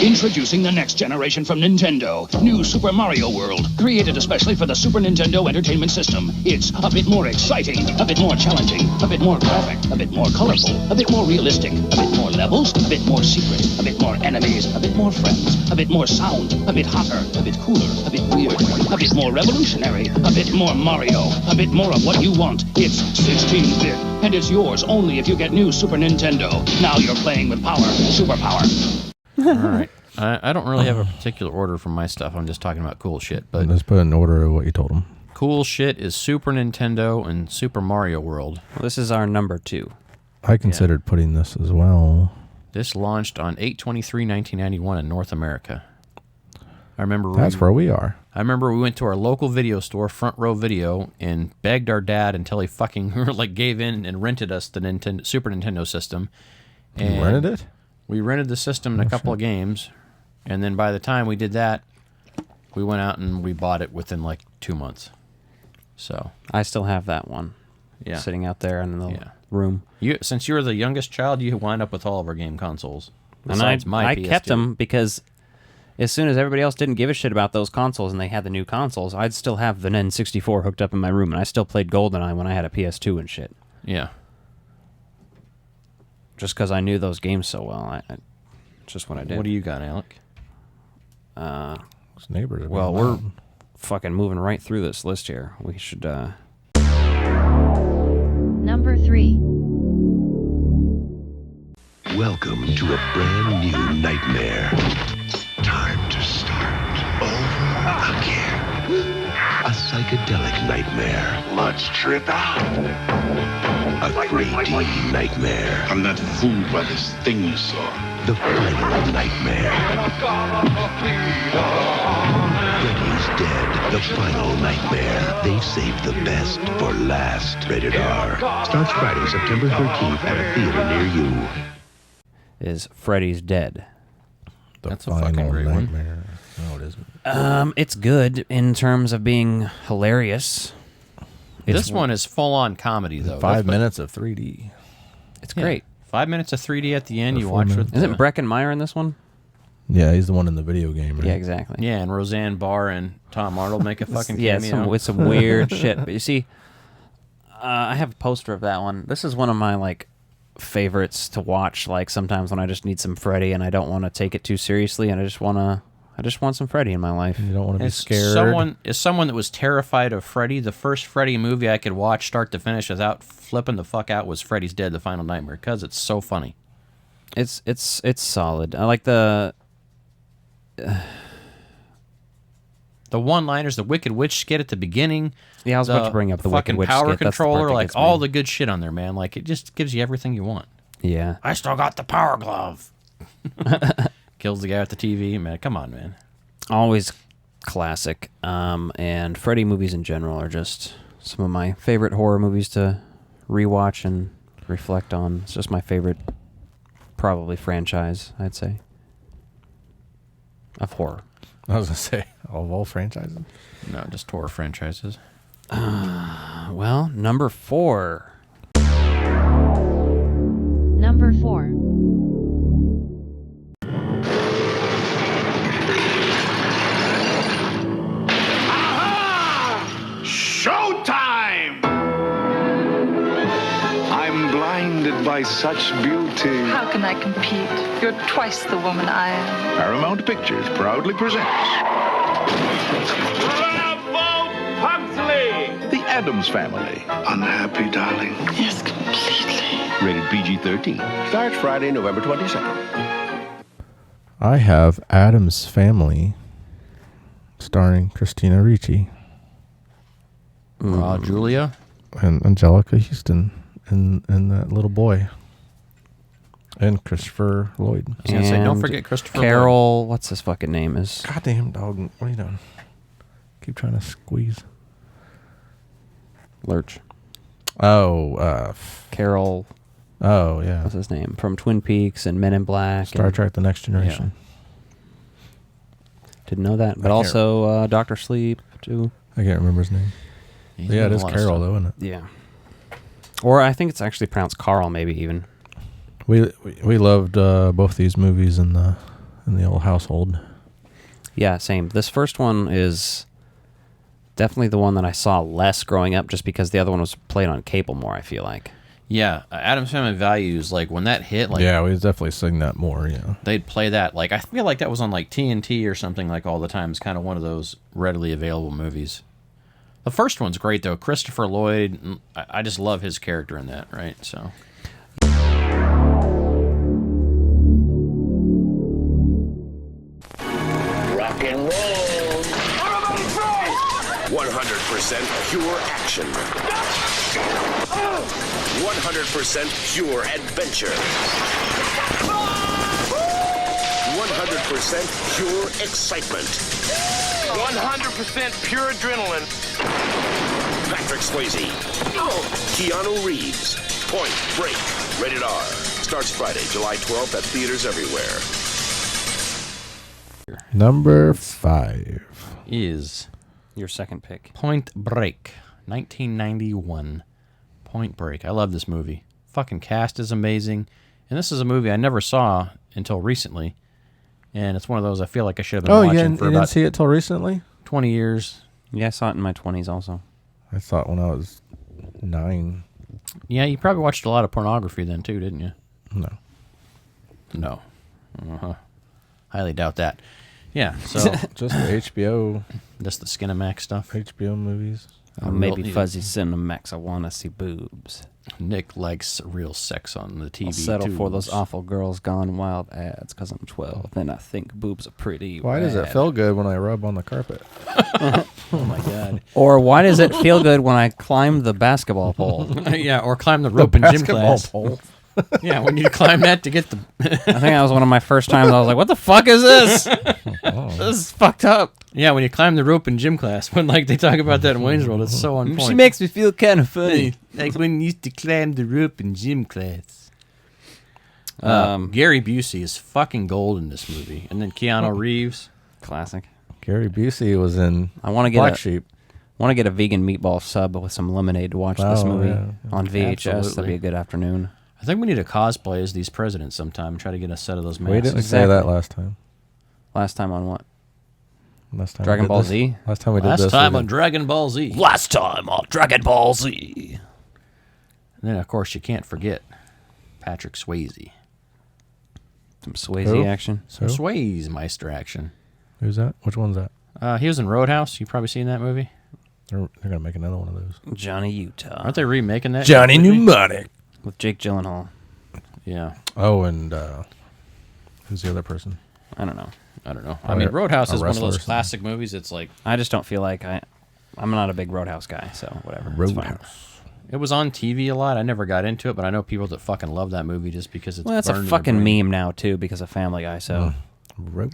Introducing the next generation from Nintendo. New Super Mario World. Created especially for the Super Nintendo Entertainment System. It's a bit more exciting, a bit more challenging, a bit more graphic, a bit more colorful, a bit more realistic, a bit more levels, a bit more secret, a bit more enemies, a bit more friends, a bit more sound, a bit hotter, a bit cooler, a bit weird, a bit more revolutionary, a bit more Mario, a bit more of what you want. It's 16-bit, and it's yours only if you get new Super Nintendo. Now you're playing with power, superpower. All right. I don't really have a particular order for my stuff. I'm just talking about cool shit. But Let's put in order of what you told them. cool shit is Super Nintendo and Super Mario World. Well, this is our number 2. I considered putting this as well. This launched on 8/23/1991 in North America. I remember That's where we are. I remember we went to our local video store, Front Row Video, and begged our dad until he fucking like gave in and rented us the Super Nintendo system. You rented it? We rented the system and a couple of games, and then by the time we did that, we went out and we bought it within like 2 months. So I still have that one. Yeah. Sitting out there in the room. Since you were the youngest child, you wind up with all of our game consoles. And I kept them because as soon as everybody else didn't give a shit about those consoles and they had the new consoles, I'd still have the N64 hooked up in my room, and I still played GoldenEye when I had a PS2 and shit. Yeah. Just because I knew those games so well. Just what I did. What do you got, Alec? Those neighbors are Well, being we're loud. fucking moving right through this list here. We should, Number 3. Welcome to a brand new nightmare. Time to start over again. A psychedelic nightmare. Let's trip out. A 3D nightmare. I'm not fooled by this thing you saw. The final nightmare. Freddy's dead. The final nightmare. They've saved the best for last. Rated R. Starts Friday, September 13th at a theater near you. is Freddy's Dead. That's a fucking great nightmare. No, it isn't. It's good in terms of being hilarious. This one is full-on comedy, though. 5 minutes of 3D. It's great. 5 minutes of 3D at the end. Or You 4 watch minutes. with... Isn't Brecken Meyer in this one? Yeah, he's the one in the video game, right? Yeah, exactly. Yeah, and Roseanne Barr and Tom Arnold make a fucking cameo. With some weird shit. But you see, I have a poster of that one. This is one of my, like, favorites to watch, like, sometimes when I just need some Freddy and I don't want to take it too seriously and I just want some Freddy in my life. You don't want to be As scared. someone that was terrified of Freddy, the first Freddy movie I could watch start to finish without flipping the fuck out was Freddy's Dead: The Final Nightmare, because it's so funny. It's solid. I like the one-liners, the Wicked Witch skit at the beginning. Yeah, I was about to bring up the Wicked fucking Witch power skit. That's the part controller, that like gets me. all the good shit on there, man. Like it just gives you everything you want. Yeah. I still got the power glove. Kills the guy with the TV, man. Come on, man. Always classic. And Freddy movies in general are just some of my favorite horror movies to rewatch and reflect on. It's just my favorite, probably, franchise, I'd say, of horror. I was going to say, of all franchises? No, just horror franchises. Well, number 4. Number 4. Showtime! I'm blinded by such beauty. How can I compete? You're twice the woman I am. Paramount Pictures proudly presents Bravo, Pugsley! The Addams Family. Unhappy, darling. Yes, completely. Rated PG-13. Starts Friday, November 22nd. I have Addams Family, starring Christina Ricci Julia and Angelica Houston and that little boy. And Christopher Lloyd. I was gonna say, don't forget Christopher Carol, what's his fucking name is? Goddamn dog. What are you doing? Keep trying to squeeze. Lurch. Oh, Carol. Oh, yeah. What's his name? From Twin Peaks and Men in Black. Star Trek The Next Generation. Didn't know that. But also Dr. Sleep, too. I can't remember his name. He's Yeah, it done a is lot of Carol, stuff. though, isn't it? Yeah. Or I think it's actually pronounced Carl, maybe even. We loved both these movies in the old household. Yeah, same. This first one is definitely the one that I saw less growing up, just because the other one was played on cable more, I feel like. Yeah, Addams Family Values, like when that hit, like Yeah, we definitely sing that more, yeah. they'd play that. Like I feel like that was on like TNT or something like all the time. It's kind of one of those readily available movies. The first one's great though. Christopher Lloyd, I just love his character in that, right? So Rock and roll. 100% pure action. 100% pure adventure. 100% pure excitement. 100% pure adrenaline. Patrick Swayze. Keanu Reeves. Point Break. Rated R. Starts Friday, July 12th at theaters everywhere. Number 5 is your second pick. Point Break, 1991. Point Break. I love this movie. Fucking cast is amazing. And this is a movie I never saw until recently. And it's one of those I feel like I should have been watching you for didn't about see it till recently? 20 years. Yeah, I saw it in my 20s also. I saw it when I was 9. Yeah, you probably watched a lot of pornography then too, didn't you? No. No. Uh-huh. Highly doubt that. Yeah, so just the HBO. Just the Skinamax stuff. HBO movies. Maybe Fuzzy Cinemax. I want to see boobs. Nick likes real sex on the TV. I'll settle for those tubes. awful Girls Gone Wild ads because I'm 12 and I think boobs are pretty. Why does it rad. feel good when I rub on the carpet? Oh my god. Or why does it feel good when I climb the basketball pole? Yeah, or climb the rope in gym class. Pole. Yeah, when you climb that to get the. I think that was one of my first times. I was like, "What the fuck is this? Oh. This is fucked up." Yeah, when you climb the rope in gym class, when like they talk about that in Wayne's World, it's so on point. She makes me feel kind of funny. Like when you used to climb the rope in gym class. Um, Gary Busey is fucking gold in this movie, and then Keanu Reeves, classic. Gary Busey was in I want to get Black Sheep. Want to get a vegan meatball sub with some lemonade to watch this movie on VHS. Absolutely. That'd be a good afternoon. I think we need to cosplay as these presidents sometime and try to get a set of those masks. We didn't say that last time. Last time on what? Last time Dragon we did Ball this. Z? Last time we did this. Last time we on did- Dragon Ball Z. Last time on Dragon Ball Z. And then, of course, you can't forget Patrick Swayze. Some Swayze Who? action. Some Who? Swayze Meister action. Who's that? Which one's that? He was in Roadhouse. You've probably seen that movie. They're gonna make another one of those. Johnny Utah. Aren't they remaking that? Johnny completely? Mnemonic. With Jake Gyllenhaal. Yeah. Oh, and who's the other person? I don't know. I don't know. I Probably mean, Roadhouse a is one of wrestler those or something. classic movies. It's like I just don't feel like I'm not a big Roadhouse guy, so whatever. It's fine. Roadhouse. it was on TV a lot. I never got into it, but I know people that fucking love that movie just because it's. Well, that's a burned in their fucking brain. meme now too because of Family Guy. So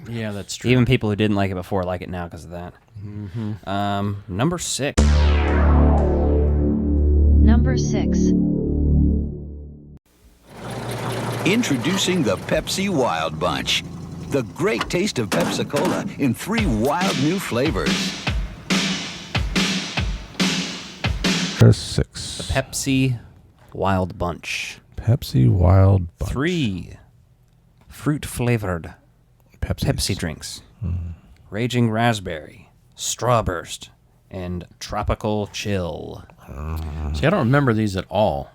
Yeah, that's true. Even people who didn't like it before like it now because of that. Number 6. Number 6. Introducing the Pepsi Wild Bunch. The great taste of Pepsi-Cola in 3 wild new flavors. There's 6. The Pepsi Wild Bunch. Pepsi Wild Bunch. 3 fruit-flavored Pepsi drinks. Raging Raspberry, Strawburst, and Tropical Chill. See, I don't remember these at all.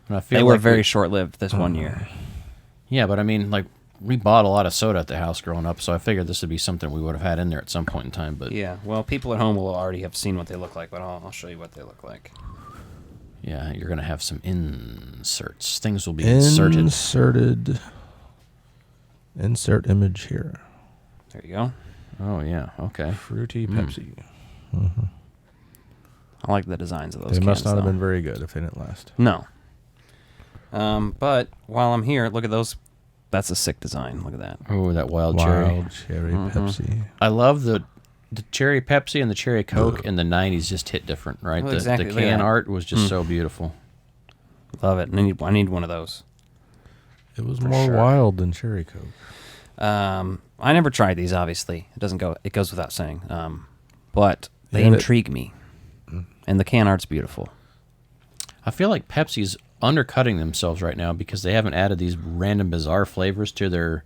And I feel They were like very short-lived this one year. Yeah, but I mean, like, we bought a lot of soda at the house growing up, so I figured this would be something we would have had in there at some point in time. But Yeah, well, people at home will already have seen what they look like, but I'll show you what they look like. yeah, you're going to have some inserts. Things will be inserted. Insert image here. There you go. Oh, yeah, okay. Fruity Pepsi. I like the designs of those They cans, must not have though. been very good if they didn't last. No. But while I'm here, look at those. That's a sick design. Look at that. Oh, that wild cherry. Wild cherry Pepsi. I love the cherry Pepsi and the cherry Coke in the 90s just hit different, right? Well, The exactly. Look at can that. art was just so beautiful. Love it. I need one of those. It was For more sure. wild than cherry Coke. I never tried these, obviously. It goes without saying. But they Yeah, intrigue me. And the can art's beautiful. I feel like Pepsi's undercutting themselves right now because they haven't added these random bizarre flavors to their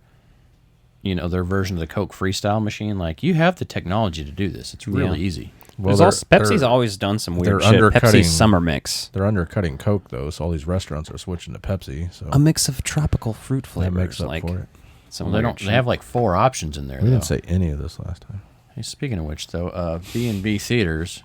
version of the Coke Freestyle machine. Like, you have the technology to do this. It's really easy. Well, Pepsi's always done some weird shit. Pepsi Summer Mix. They're undercutting Coke, though, so all these restaurants are switching to Pepsi. So A mix of tropical fruit flavors. that makes up like for it. some Well, weird they have like 4 options in there. We didn't say any of this last time. Hey, speaking of which, though, B&B Theaters,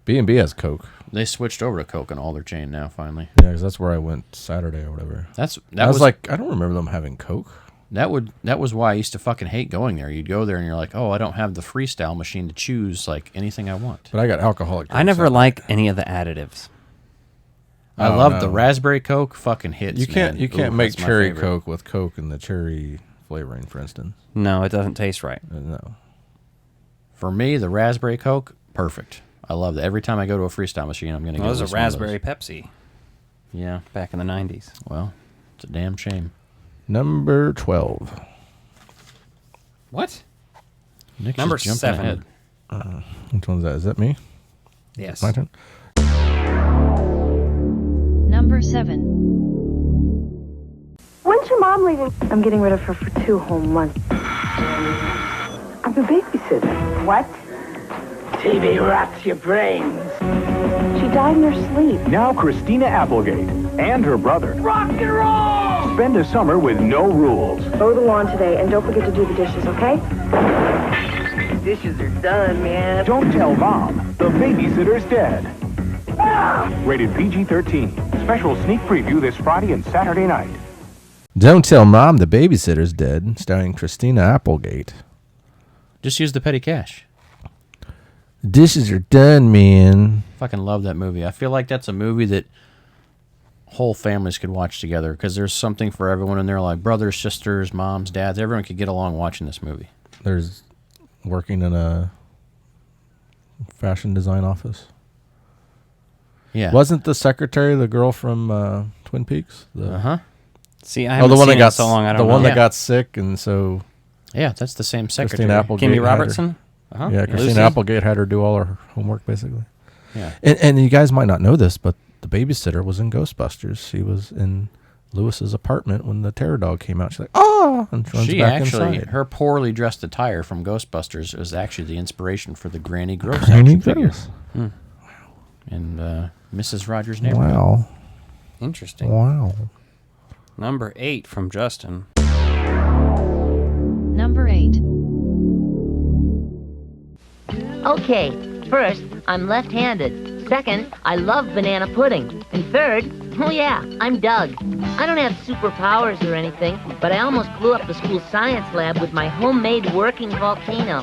B&B has Coke. they switched over to Coke on all their chain now. Finally, Yeah, because that's where I went Saturday or whatever. that I was was like, I don't remember them having Coke. that was why I used to fucking hate going there. You'd go there and you're like, oh, I don't have the Freestyle machine to choose like anything I want. But I got alcoholic. I never like any of the additives. I love the raspberry Coke. Fucking hits. You can't man. Ooh, make that's my cherry favorite. Coke with Coke and the cherry flavoring, for instance. No, it doesn't taste right. No. For me, the raspberry Coke, perfect. I love that. Every time I go to a Freestyle machine, I'm going to Well, get it was a raspberry Pepsi. Yeah. Back in the 90s. Well, it's a damn shame. Number 12. What? Nick's Number just jumping 7. ahead. Which one's that? Is that me? Yes. My turn? Number 7. When's your mom leaving? I'm getting rid of her for 2 whole months. I'm a babysitter. What? TV rots your brains. She died in her sleep. Now Christina Applegate and her brother Rock and roll! spend a summer with no rules. Mow the lawn today and don't forget to do the dishes, okay? Dishes are done, man. Don't tell Mom, the babysitter's dead. Rated PG-13. Special sneak preview this Friday and Saturday night. Don't Tell Mom, the Babysitter's Dead, starring Christina Applegate. Just use the petty cash. Dishes are done, man. Fucking love that movie. I feel like that's a movie that whole families could watch together because there's something for everyone in there, like brothers, sisters, moms, dads. Everyone could get along watching this movie. There's working in a fashion design office. Yeah. Wasn't the secretary the girl from Twin Peaks? Uh-huh. See, I haven't the one seen that got it so long, I don't the know. one Yeah. that got sick, and so Yeah, that's the same secretary. Christina Applegate Kimmy had her- Robertson? Uh-huh. Yeah, Yeah. Christina Lucy. Applegate had her do all her homework, basically. Yeah. And you guys might not know this, but the babysitter was in Ghostbusters. She was in Lewis's apartment when the terror dog came out. She's like, oh, and she runs She back actually, inside. her poorly dressed attire from Ghostbusters was actually the inspiration for the Granny Gross Granny action figure. Gross. And Mrs. Rogers' Neighborhood. Wow. Interesting. Wow. Number 8 from Justin. Number 8. Okay, first, I'm left-handed. Second, I love banana pudding. And third, oh yeah, I'm Doug. I don't have superpowers or anything, but I almost blew up the school science lab with my homemade working volcano.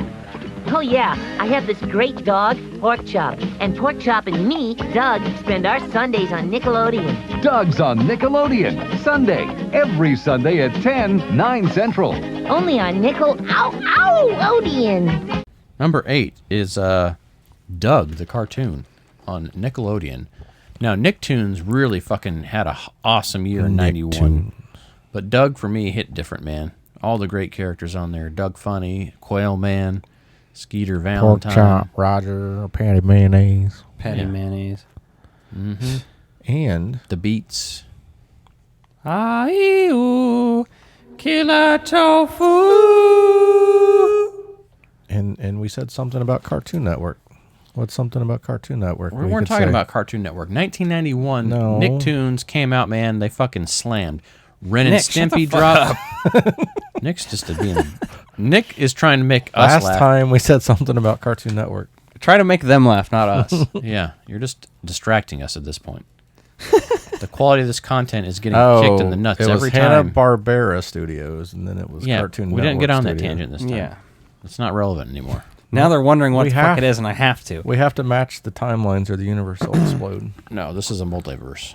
Oh, yeah, I have this great dog, Pork Chop. And Pork Chop and me, Doug, spend our Sundays on Nickelodeon. Doug's on Nickelodeon. Sunday. Every Sunday at 10, 9 Central. Only on Nickelodeon. Number 8 is Doug, the cartoon, on Nickelodeon. Now, Nicktoons really fucking had a awesome year in 91. But Doug, for me, hit different, man. All the great characters on there. Doug Funny, Quail Man, Skeeter Valentine. Pork Chop, Roger, Patty Mayonnaise. Patty Mayonnaise. Mm-hmm. And the Beats. Aiu, killer tofu. And we said something about Cartoon Network. What's something about Cartoon Network? We weren't talking about Cartoon Network. 1991, No. Nicktoons came out, man. They fucking slammed. Ren and Nick, shut the Stimpy fuck dropped. Nick's just being... Nick is trying to make us Last laugh. time we said something about Cartoon Network. Try to make them laugh, not us. Yeah, you're just distracting us at this point. The quality of this content is getting kicked in the nuts it was every time. Hanna-Barbera Studios, and then it was Cartoon Network. We didn't get on that Studio. tangent this time. Yeah. It's not relevant anymore. Now they're wondering what We the have- fuck it is, and I have to. We have to match the timelines or the universe will explode. No, this is a multiverse.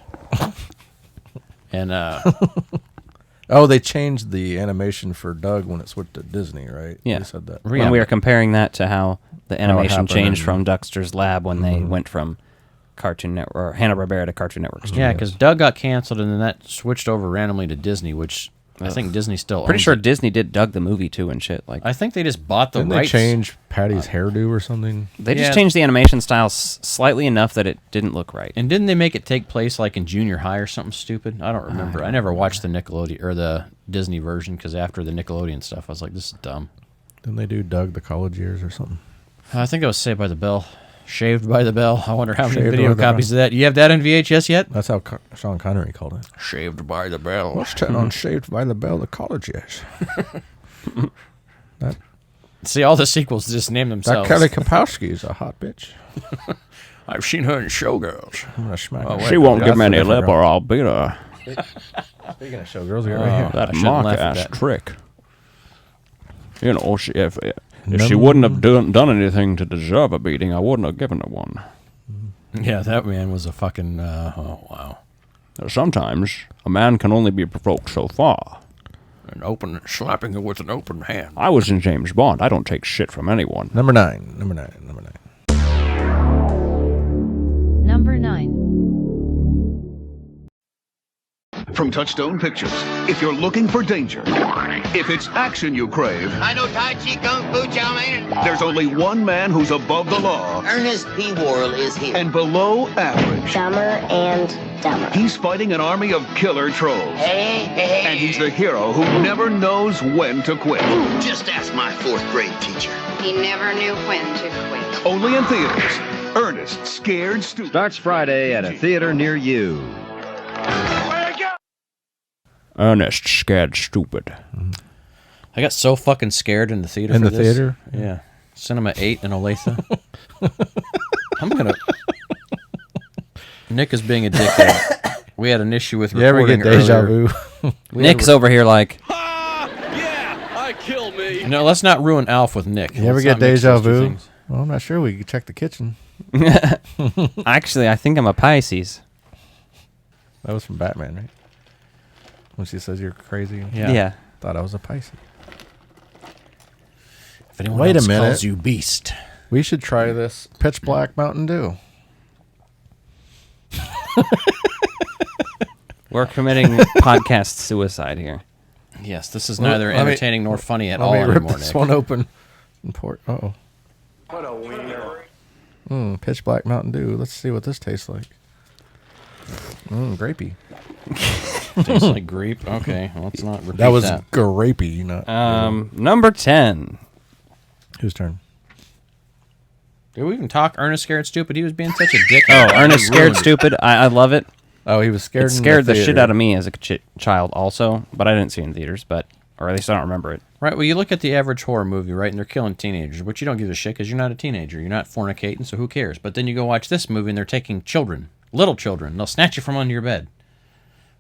And Oh, they changed the animation for Doug when it switched to Disney, right? Yeah. We said that. When we were comparing that to how the animation happened changed in- from Dexter's Lab when they went from Cartoon Network or Hanna-Barbera to Cartoon Network. yeah, because Doug got canceled, and then that switched over randomly to Disney, which I think Disney still Pretty owns sure it. Disney did Doug the movie too and shit. Like I think they just bought the Didn't rights. they change Patty's hairdo or something? they just Yeah. changed the animation style slightly enough that it didn't look right. And didn't they make it take place like in junior high or something stupid? I don't remember. I never watched the Nickelodeon or the Disney version because after the Nickelodeon stuff, I was like, this is dumb. Didn't they do Doug the College Years or something? I think it was Saved by the Bell. Shaved by the Bell. I wonder how many Shaved video by the copies Bell. of that. You have that in VHS yet? That's how Sean Connery called it. Shaved by the Bell. Let's turn on Shaved by the Bell, the College Years. that See, all the sequels just name themselves. Kelly Kapowski is a hot bitch. I've seen her in Showgirls. I'm gonna smack Oh, her. wait, She won't That's give me a any different lip girl. or I'll beat her. Speaking of showgirls, you're right here. That I shouldn't laugh mock at ass that. trick. You know, if she Num- wouldn't have done anything to deserve a beating, I wouldn't have given her one. Yeah, that man was a fucking. Oh wow. Sometimes a man can only be provoked so far. Slapping her with an open hand. I was in James Bond. I don't take shit from anyone. Number 9. Number 9. From Touchstone Pictures, if you're looking for danger, if it's action you crave, I know Tai Chi Kung Fu Chow Mein. there's only one man who's above the law Ernest P. Worrell is here. and below average. Dumber and dumber. He's fighting an army of killer trolls. Hey. And he's the hero who never knows when to quit. Just ask my fourth grade teacher. He never knew when to quit. Only in theaters. Ernest Scared Stupid. Starts Friday at a theater near you. Ernest Scared Stupid. I got so fucking scared in the theater. In for the this. theater? Yeah. Cinema 8 in Olathe. I'm gonna. Nick is being a dickhead. We had an issue with You ever recording get deja earlier. vu? Nick's over here like, I kill me. No, let's not ruin Alf with Nick. You ever Let's get not mix deja those two vu? things. Well, I'm not sure. We could check the kitchen. actually, I think I'm a Pisces. That was from Batman, right? When she says you're crazy. Yeah. Thought I was a Pisces. If anyone Wait a else minute. calls you beast. We should try this Pitch Black Mountain Dew. We're committing podcast suicide here. Yes, this is Well, neither let me- entertaining nor funny at Let all me rip anymore, this Nick. one open and pour. Uh-oh. What a wiener. Pitch Black Mountain Dew. Let's see what this tastes like. Grapey. Tastes like grape. Okay, well, let's not repeat That was that. grapey, not. Number 10. Whose turn? Did we even talk Ernest Scared Stupid? He was being such a dick. Oh, Ernest Scared Stupid. I love it. Oh, he was scared. It in scared the theater. shit out of me as a child also, but I didn't see it in theaters, or at least I don't remember it. Right, well, you look at the average horror movie, right, and they're killing teenagers, but you don't give a shit because you're not a teenager. You're not fornicating, so who cares? But then you go watch this movie, and they're taking children, little children. They'll snatch you from under your bed.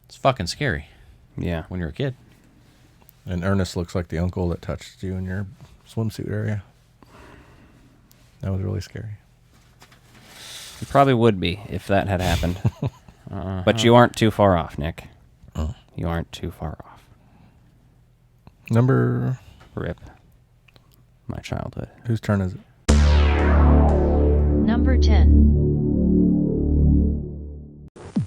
It's fucking scary. Yeah. When you're a kid. And Ernest looks like the uncle that touched you in your swimsuit area. That was really scary. It probably would be if that had happened. But you aren't too far off, Nick. Oh. You aren't too far off. Number... Rip. My childhood. Whose turn is it? Number 10.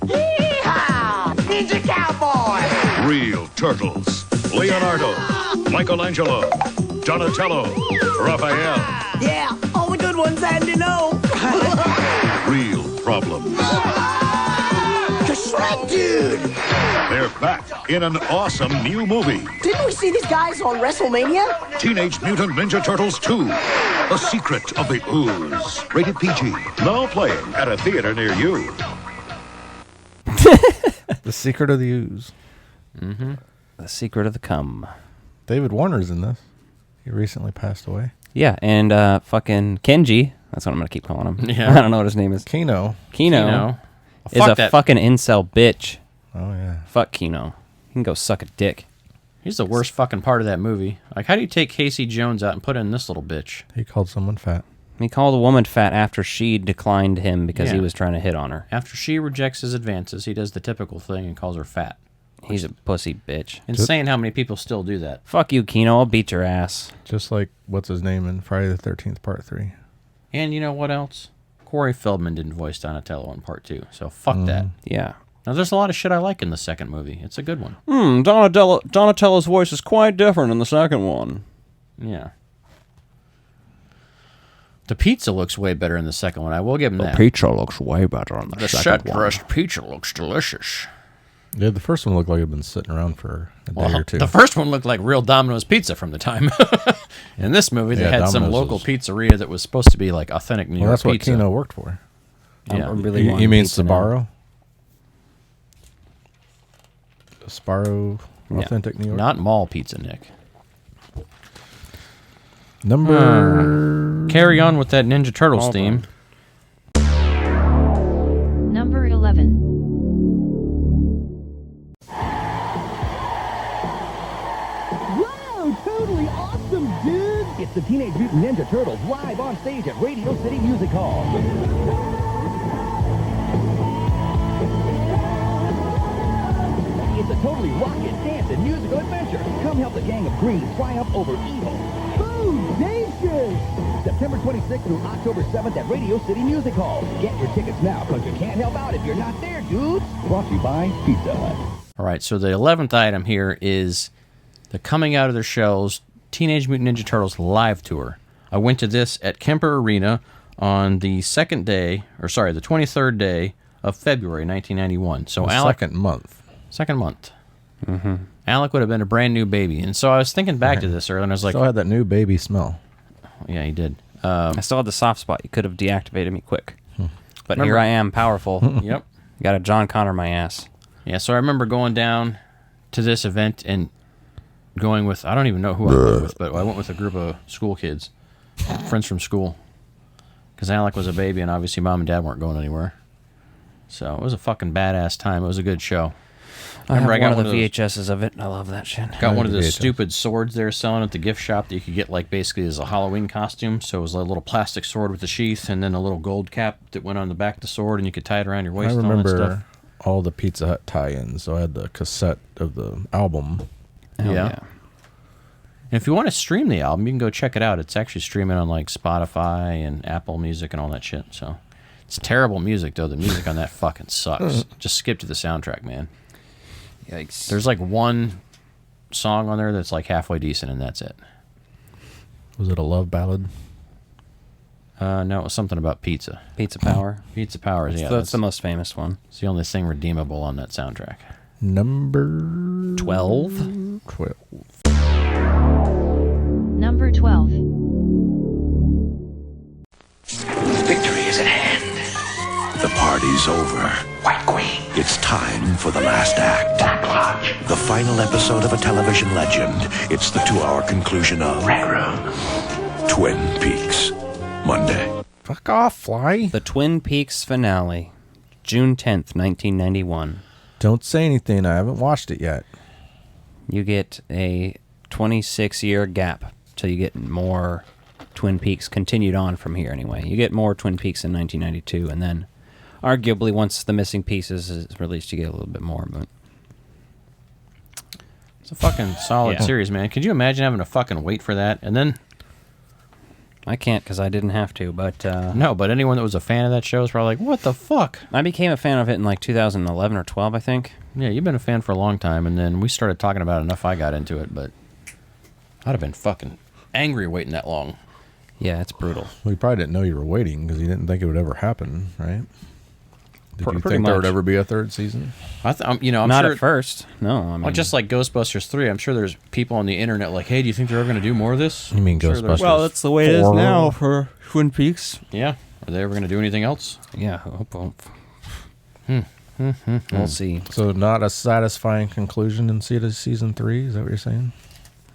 Yeehaw! Ninja Cowboy! Real turtles. Leonardo, Michelangelo, Donatello, Raphael. Yeah, all the good ones, Andy, no. Real problems. The Shred Dude! They're back in an awesome new movie. Didn't we see these guys on WrestleMania? Teenage Mutant Ninja Turtles 2. The Secret of the Ooze. Rated PG. Now playing at a theater near you. The Secret of the Ooze. Mm-hmm. The Secret of the Cum. David Warner's in this. He recently passed away. Yeah, and fucking Kenji. That's what I'm going to keep calling him. Yeah. I don't know what his name is. Kino. Kino. Is Fuck a that. fucking incel bitch. Oh, yeah. Fuck Kino. He can go suck a dick. He's the worst fucking part of that movie. Like, how do you take Casey Jones out and put in this little bitch? He called someone fat. He called a woman fat after she declined him because he Yeah. was trying to hit on her. After she rejects his advances, he does the typical thing and calls her fat. He's a pussy bitch. Insane how many people still do that. Fuck you, Kino. I'll beat your ass. Just like, what's his name in Friday the 13th Part 3. And you know what else? Corey Feldman didn't voice Donatello in Part 2, so fuck that. Yeah. Now, there's a lot of shit I like in the second movie. It's a good one. Donatello's voice is quite different in the second one. Yeah. The pizza looks way better in the second one. I will give him that. pizza looks way better in The set-dressed pizza looks delicious. Yeah, the first one looked like it had been sitting around for a day or two. The first one looked like real Domino's pizza from the time. In this movie, they had some Domino's local pizzeria that was supposed to be like authentic New Well, York that's what pizza. Kino worked for. Yeah. You mean Sbarro? Sbarro, authentic New York? Not mall pizza, Nick. Number... Carry on with that Ninja Turtles theme. Number 11. Wow, totally awesome, dude! It's the Teenage Mutant Ninja Turtles live on stage at Radio City Music Hall. It's a totally rockin', dancing, musical adventure. Come help the gang of green triumph over evil. Boom-dacious! September 26th through October 7th at Radio City Music Hall. Get your tickets now, because you can't help out if you're not there, dudes. Brought to you by Pizza Hut. All right, so the 11th item here is the coming out of their shows Teenage Mutant Ninja Turtles live tour. I went to this at Kemper Arena on the 23rd day of February 1991. So The Alec, second month. Second month. Mm-hmm. Alec would have been a brand new baby. And so I was thinking back to this earlier, and I was like... Still had that new baby smell. Yeah, he did. I still had the soft spot. You could have deactivated me quick. But Remember- here I am, powerful. Yep. Got a John Connor my ass. Yeah, so I remember going down to this event and going with... I don't even know who I went with, but I went with a group of school kids. Friends from school. Because Alec was a baby, and obviously Mom and Dad weren't going anywhere. So it was a fucking badass time. It was a good show. I Remember, got got one of the those- VHSs of it. I love that shit. Got one of the those VHS. stupid swords they were selling at the gift shop that you could get like basically as a Halloween costume. So it was a little plastic sword with a sheath and then a little gold cap that went on the back of the sword and you could tie it around your waist I and all that stuff. remember all the Pizza Hut tie-ins, so I had the cassette of the album. Yeah. And if you want to stream the album, you can go check it out. It's actually streaming on like Spotify and Apple Music and all that shit. So it's terrible music though. The music on that fucking sucks. Just skip to the soundtrack, man. Yikes. There's like one song on there that's like halfway decent, and that's it. Was it a love ballad? No, it was something about pizza. Pizza Power. Pizza Power, yeah. That's the most famous one. It's the only thing redeemable on that soundtrack. Number 12. 12. Number 12. Victory is at hand. The party's over. White Queen. It's time for the last act. Black Lodge. The final episode of a television legend. It's the 2-hour conclusion of Red Room. Twin Peaks. Monday. Fuck off, Fly. The Twin Peaks finale. June 10th, 1991. Don't say anything. I haven't watched it yet. You get a 26-year gap till you get more Twin Peaks continued on from here anyway. You get more Twin Peaks in 1992, and then arguably once The Missing Pieces is released, you get a little bit more. But it's a fucking solid series, man. Could you imagine having to fucking wait for that? And then I can't because I didn't have to, but no, but anyone that was a fan of that show is probably like, what the fuck? I became a fan of it in like 2011 or 12, I think. Yeah, you've been a fan for a long time, and then we started talking about it enough. I got into it, but I'd have been fucking angry waiting that long. Yeah, it's brutal. Well, you probably didn't know you were waiting because you didn't think it would ever happen, right? Did you Pretty think there much. would ever be a third season? I'm Not sure at first. No, I mean, well, just like Ghostbusters 3, I'm sure there's people on the internet like, hey, do you think they're ever going to do more of this? You mean Ghostbusters? well, that's the way it is now for Twin Peaks. Yeah. Are they ever going to do anything else? Yeah, hope. We'll see. So not a satisfying conclusion in season 3? Is that what you're saying?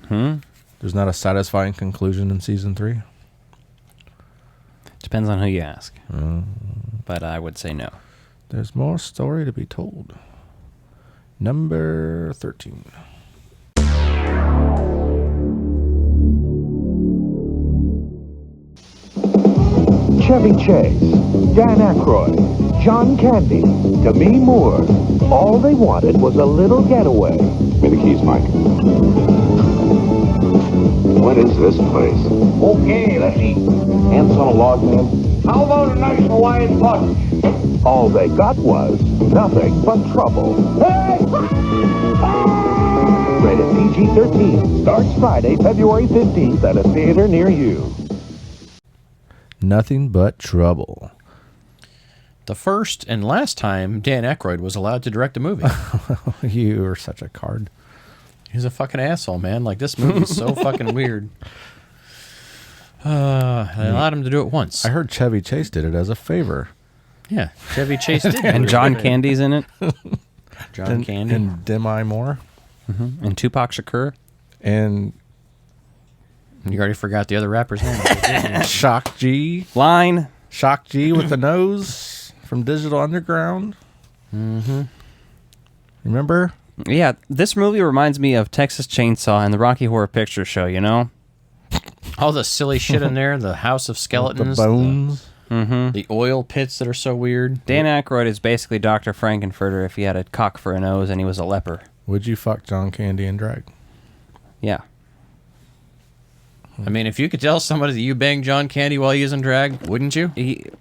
There's not a satisfying conclusion in season 3? Depends on who you ask. But I would say no. There's more story to be told. Number 13. Chevy Chase, Dan Aykroyd, John Candy, Demi Moore. All they wanted was a little getaway. Give me the keys, Mike. What is this place? Okay, let's eat. Ants on a log, man? How about a nice Hawaiian punch? All they got was nothing but trouble. Hey! Rated PG-13. Starts Friday, February 15th at a theater near you. Nothing but trouble. The first and last time Dan Aykroyd was allowed to direct a movie. You are such a card. He's a fucking asshole, man. Like, this movie's so fucking weird. They allowed him to do it once. I heard Chevy Chase did it as a favor. Yeah, Chevy Chase did. And John Candy's in it. John Candy. And Demi Moore. And Tupac Shakur. And you already forgot the other rapper's name. Shock G. Line. Shock G with the nose from Digital Underground. Remember? Yeah, this movie reminds me of Texas Chainsaw and the Rocky Horror Picture Show, you know? All the silly shit in there, the House of Skeletons. The bones. The oil pits that are so weird. Dan Aykroyd is basically Dr. Frankenfurter if he had a cock for a nose and he was a leper. Would you fuck John Candy in drag? Yeah. I mean, if you could tell somebody that you banged John Candy while he was in drag, wouldn't you? You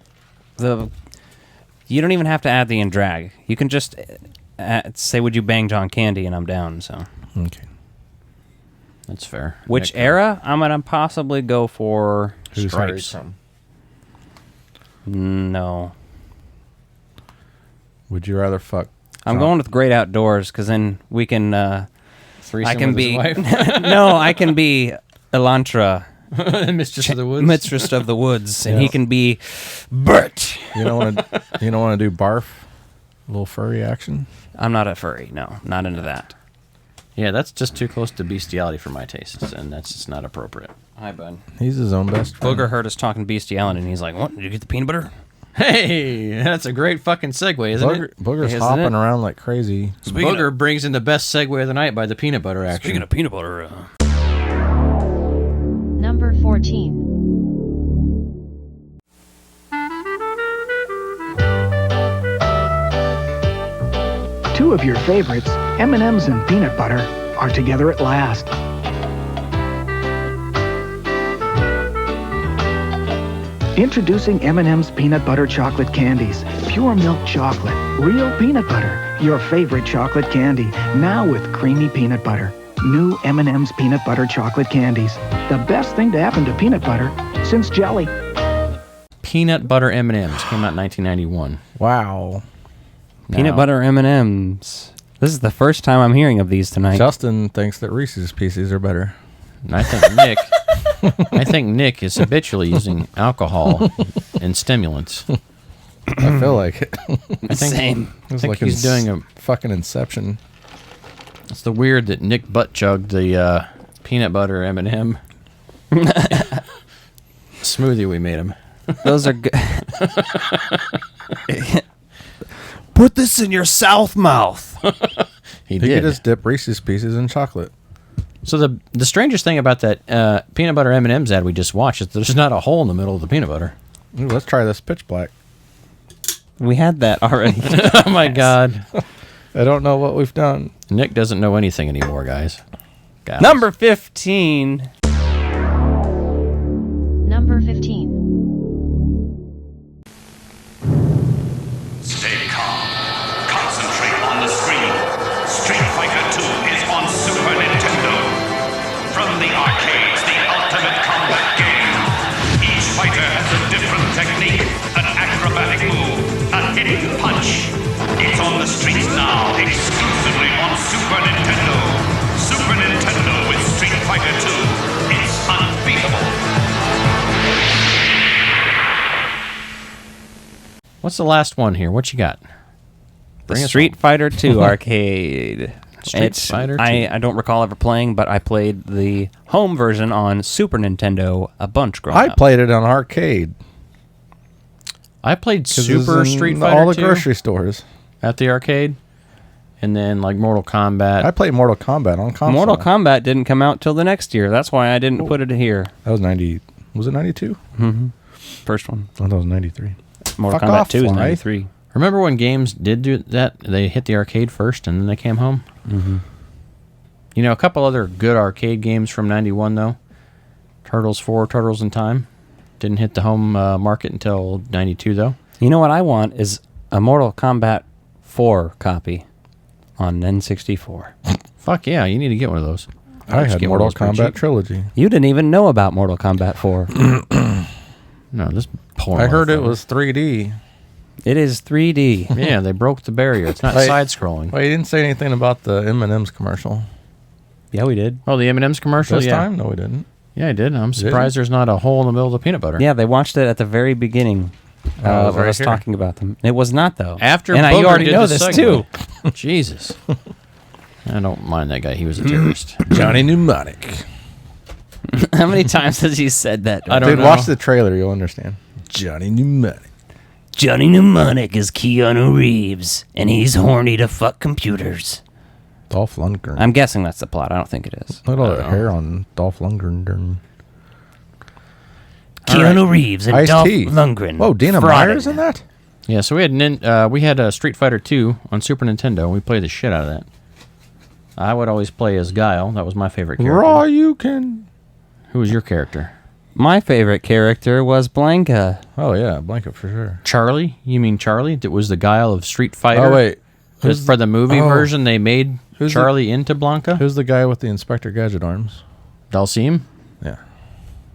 don't even have to add the in drag. You can just say, would you bang John Candy, and I'm down, so. Okay. That's fair. Which era? I'm going to possibly go for Who's Stripes. No. Would you rather fuck I'm going with Great Outdoors, because then we can... Threesome I can with his be... wife? No, I can be Elantra. Mistress of the Woods. Mistress of the Woods, and he can be Bert. You don't want to do barf? A little furry action? I'm not a furry. No, not into that. Yeah, that's just too close to bestiality for my tastes, and that's just not appropriate. Hi, bud. He's his own best friend. Booger heard us talking bestiality, and he's like, "What? Did you get the peanut butter?" Hey, that's a great fucking segue, isn't it? Booger's Isn't hopping it? around like crazy. Booger brings in the best segue of the night by the peanut butter action. Speaking of peanut butter, Number 14. Two of your favorites, M&M's and peanut butter, are together at last. Introducing M&M's peanut butter chocolate candies. Pure milk chocolate, real peanut butter. Your favorite chocolate candy, now with creamy peanut butter. New M&M's peanut butter chocolate candies. The best thing to happen to peanut butter since jelly. Peanut butter M&M's came out in 1991. Wow. peanut butter M&M's. This is the first time I'm hearing of these tonight. Justin thinks that Reese's Pieces are better. I think Nick is habitually using alcohol and stimulants. I feel like it. I think he's doing a fucking Inception. It's the weird that Nick butt chugged the peanut butter M&M smoothie we made him. Those are good. Put this in your south mouth. He could did. just dip Reese's Pieces in chocolate. So the strangest thing about that peanut butter M&M's ad we just watched is there's not a hole in the middle of the peanut butter. Ooh, let's try this pitch black. We had that already. Oh my God. I don't know what we've done. Nick doesn't know anything anymore, guys. Number 15. Number 15. Stay calm. Concentrate on the screen. Street Fighter 2 is on Super Nintendo. From the arcades, the ultimate combat game. Each fighter has a different technique, an acrobatic move, a hidden punch. It's on the streets now, exclusively on Super Nintendo. Super Nintendo with Street Fighter 2. It's unbeatable. What's the last one here? What you got? The Street Fighter 2 arcade. Street Fighter 2. I don't recall ever playing, but I played the home version on Super Nintendo a bunch growing up. I played it on arcade. I played 'Cause Super it's in Street Fighter all the 2 grocery stores at the arcade, and then like Mortal Kombat. I played Mortal Kombat on console. Mortal Kombat didn't come out till the next year. That's why I didn't put it here. That was 90. Was it 92? Mm-hmm. First one. Oh, that was 93. Mortal Fuck Kombat off, 2 is Fly. 93. Remember when games did do that? They hit the arcade first, and then they came home. Mm-hmm. You know, a couple other good arcade games from '91 though. Turtles 4, Turtles in Time, didn't hit the home market until '92 though. You know what I want is a Mortal Kombat 4 copy on N64. Fuck yeah, you need to get one of those. I just had get one of Mortal those pretty Kombat cheap. Trilogy. You didn't even know about Mortal Kombat 4. No, this poor. I heard it motherfucker. was 3D. It is 3D. Yeah, they broke the barrier. It's not Wait. side-scrolling. Well, you didn't say anything about the M&M's commercial. Yeah, we did. Oh, the M&M's commercial? This yeah. time? No, we didn't. Yeah, I did. I'm Did surprised you? there's not a hole in the middle of the peanut butter. Yeah, they watched it at the very beginning of right us here. talking about them. It was not, though. After and Booger you already did know the this, segment. too. Jesus. I don't mind that guy. He was a terrorist. Johnny Mnemonic. How many times has he said that? I don't Dude, know. watch the trailer. You'll understand. Johnny Mnemonic. Johnny Mnemonic is Keanu Reeves, and he's horny to fuck computers. Dolph Lundgren. I'm guessing that's the plot. I don't think it is. Look at all the hair on Dolph Lundgren. Keanu Reeves and Dolph Ice-T. Lundgren. Whoa, Dana Friday. Meyer's in that? Yeah, so we had a Street Fighter 2 on Super Nintendo. We played the shit out of that. I would always play as Guile. That was my favorite character. Raw, you can. Who was your character? My favorite character was Blanca. Oh, yeah, Blanket for sure. Charlie? You mean Charlie? That was the Guile of Street Fighter? Oh, wait. Because for the movie version, they made Who's Charlie into Blanca? Who's the guy with the Inspector Gadget arms? Dalsim? Yeah.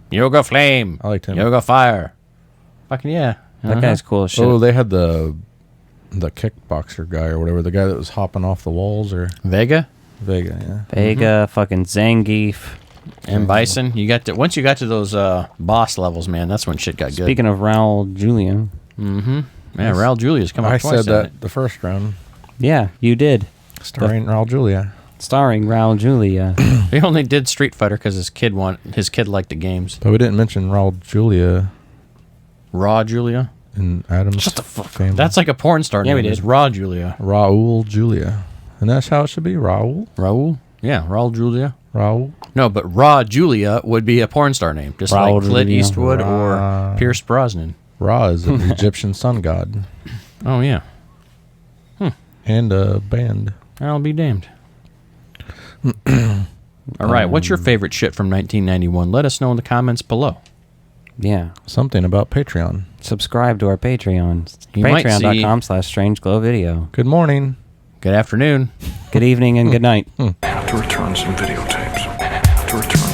Yoga Flame. I liked him. Yoga Fire. Fucking yeah. That guy's cool as shit. Oh, they had the kickboxer guy or whatever, the guy that was hopping off the walls or Vega? Vega, yeah. Vega, fucking Zangief. And Bison. Once you got to those boss levels, man, that's when shit got good. Speaking of Raul Julia. Mm-hmm. Yeah, Raul Julia's come up I twice. said that the first round. Yeah, you did. Starring Raul Julia. Starring Raul Julia. He only did Street Fighter because his kid liked the games. But we didn't mention Raul Julia Raw Julia? in Adam's Shut the fuck family. That's like a porn star Yeah, name. we It's did. Raw Julia. Raul Julia. And that's how it should be, Raul. Raul? Yeah, Raul Julia. Raul. No, but Raw Julia would be a porn star name, just Raul like Clint Julia. Eastwood or Pierce Brosnan. Ra is an Egyptian sun god. Oh, yeah. And a band. I'll be damned. All right, what's your favorite shit from 1991? Let us know in the comments below. Yeah. Something about Patreon. Subscribe to our Patreon. You might see- Patreon.com/StrangeGlowVideo. Good morning. Good afternoon. Good evening and good night. To return some videotapes. To return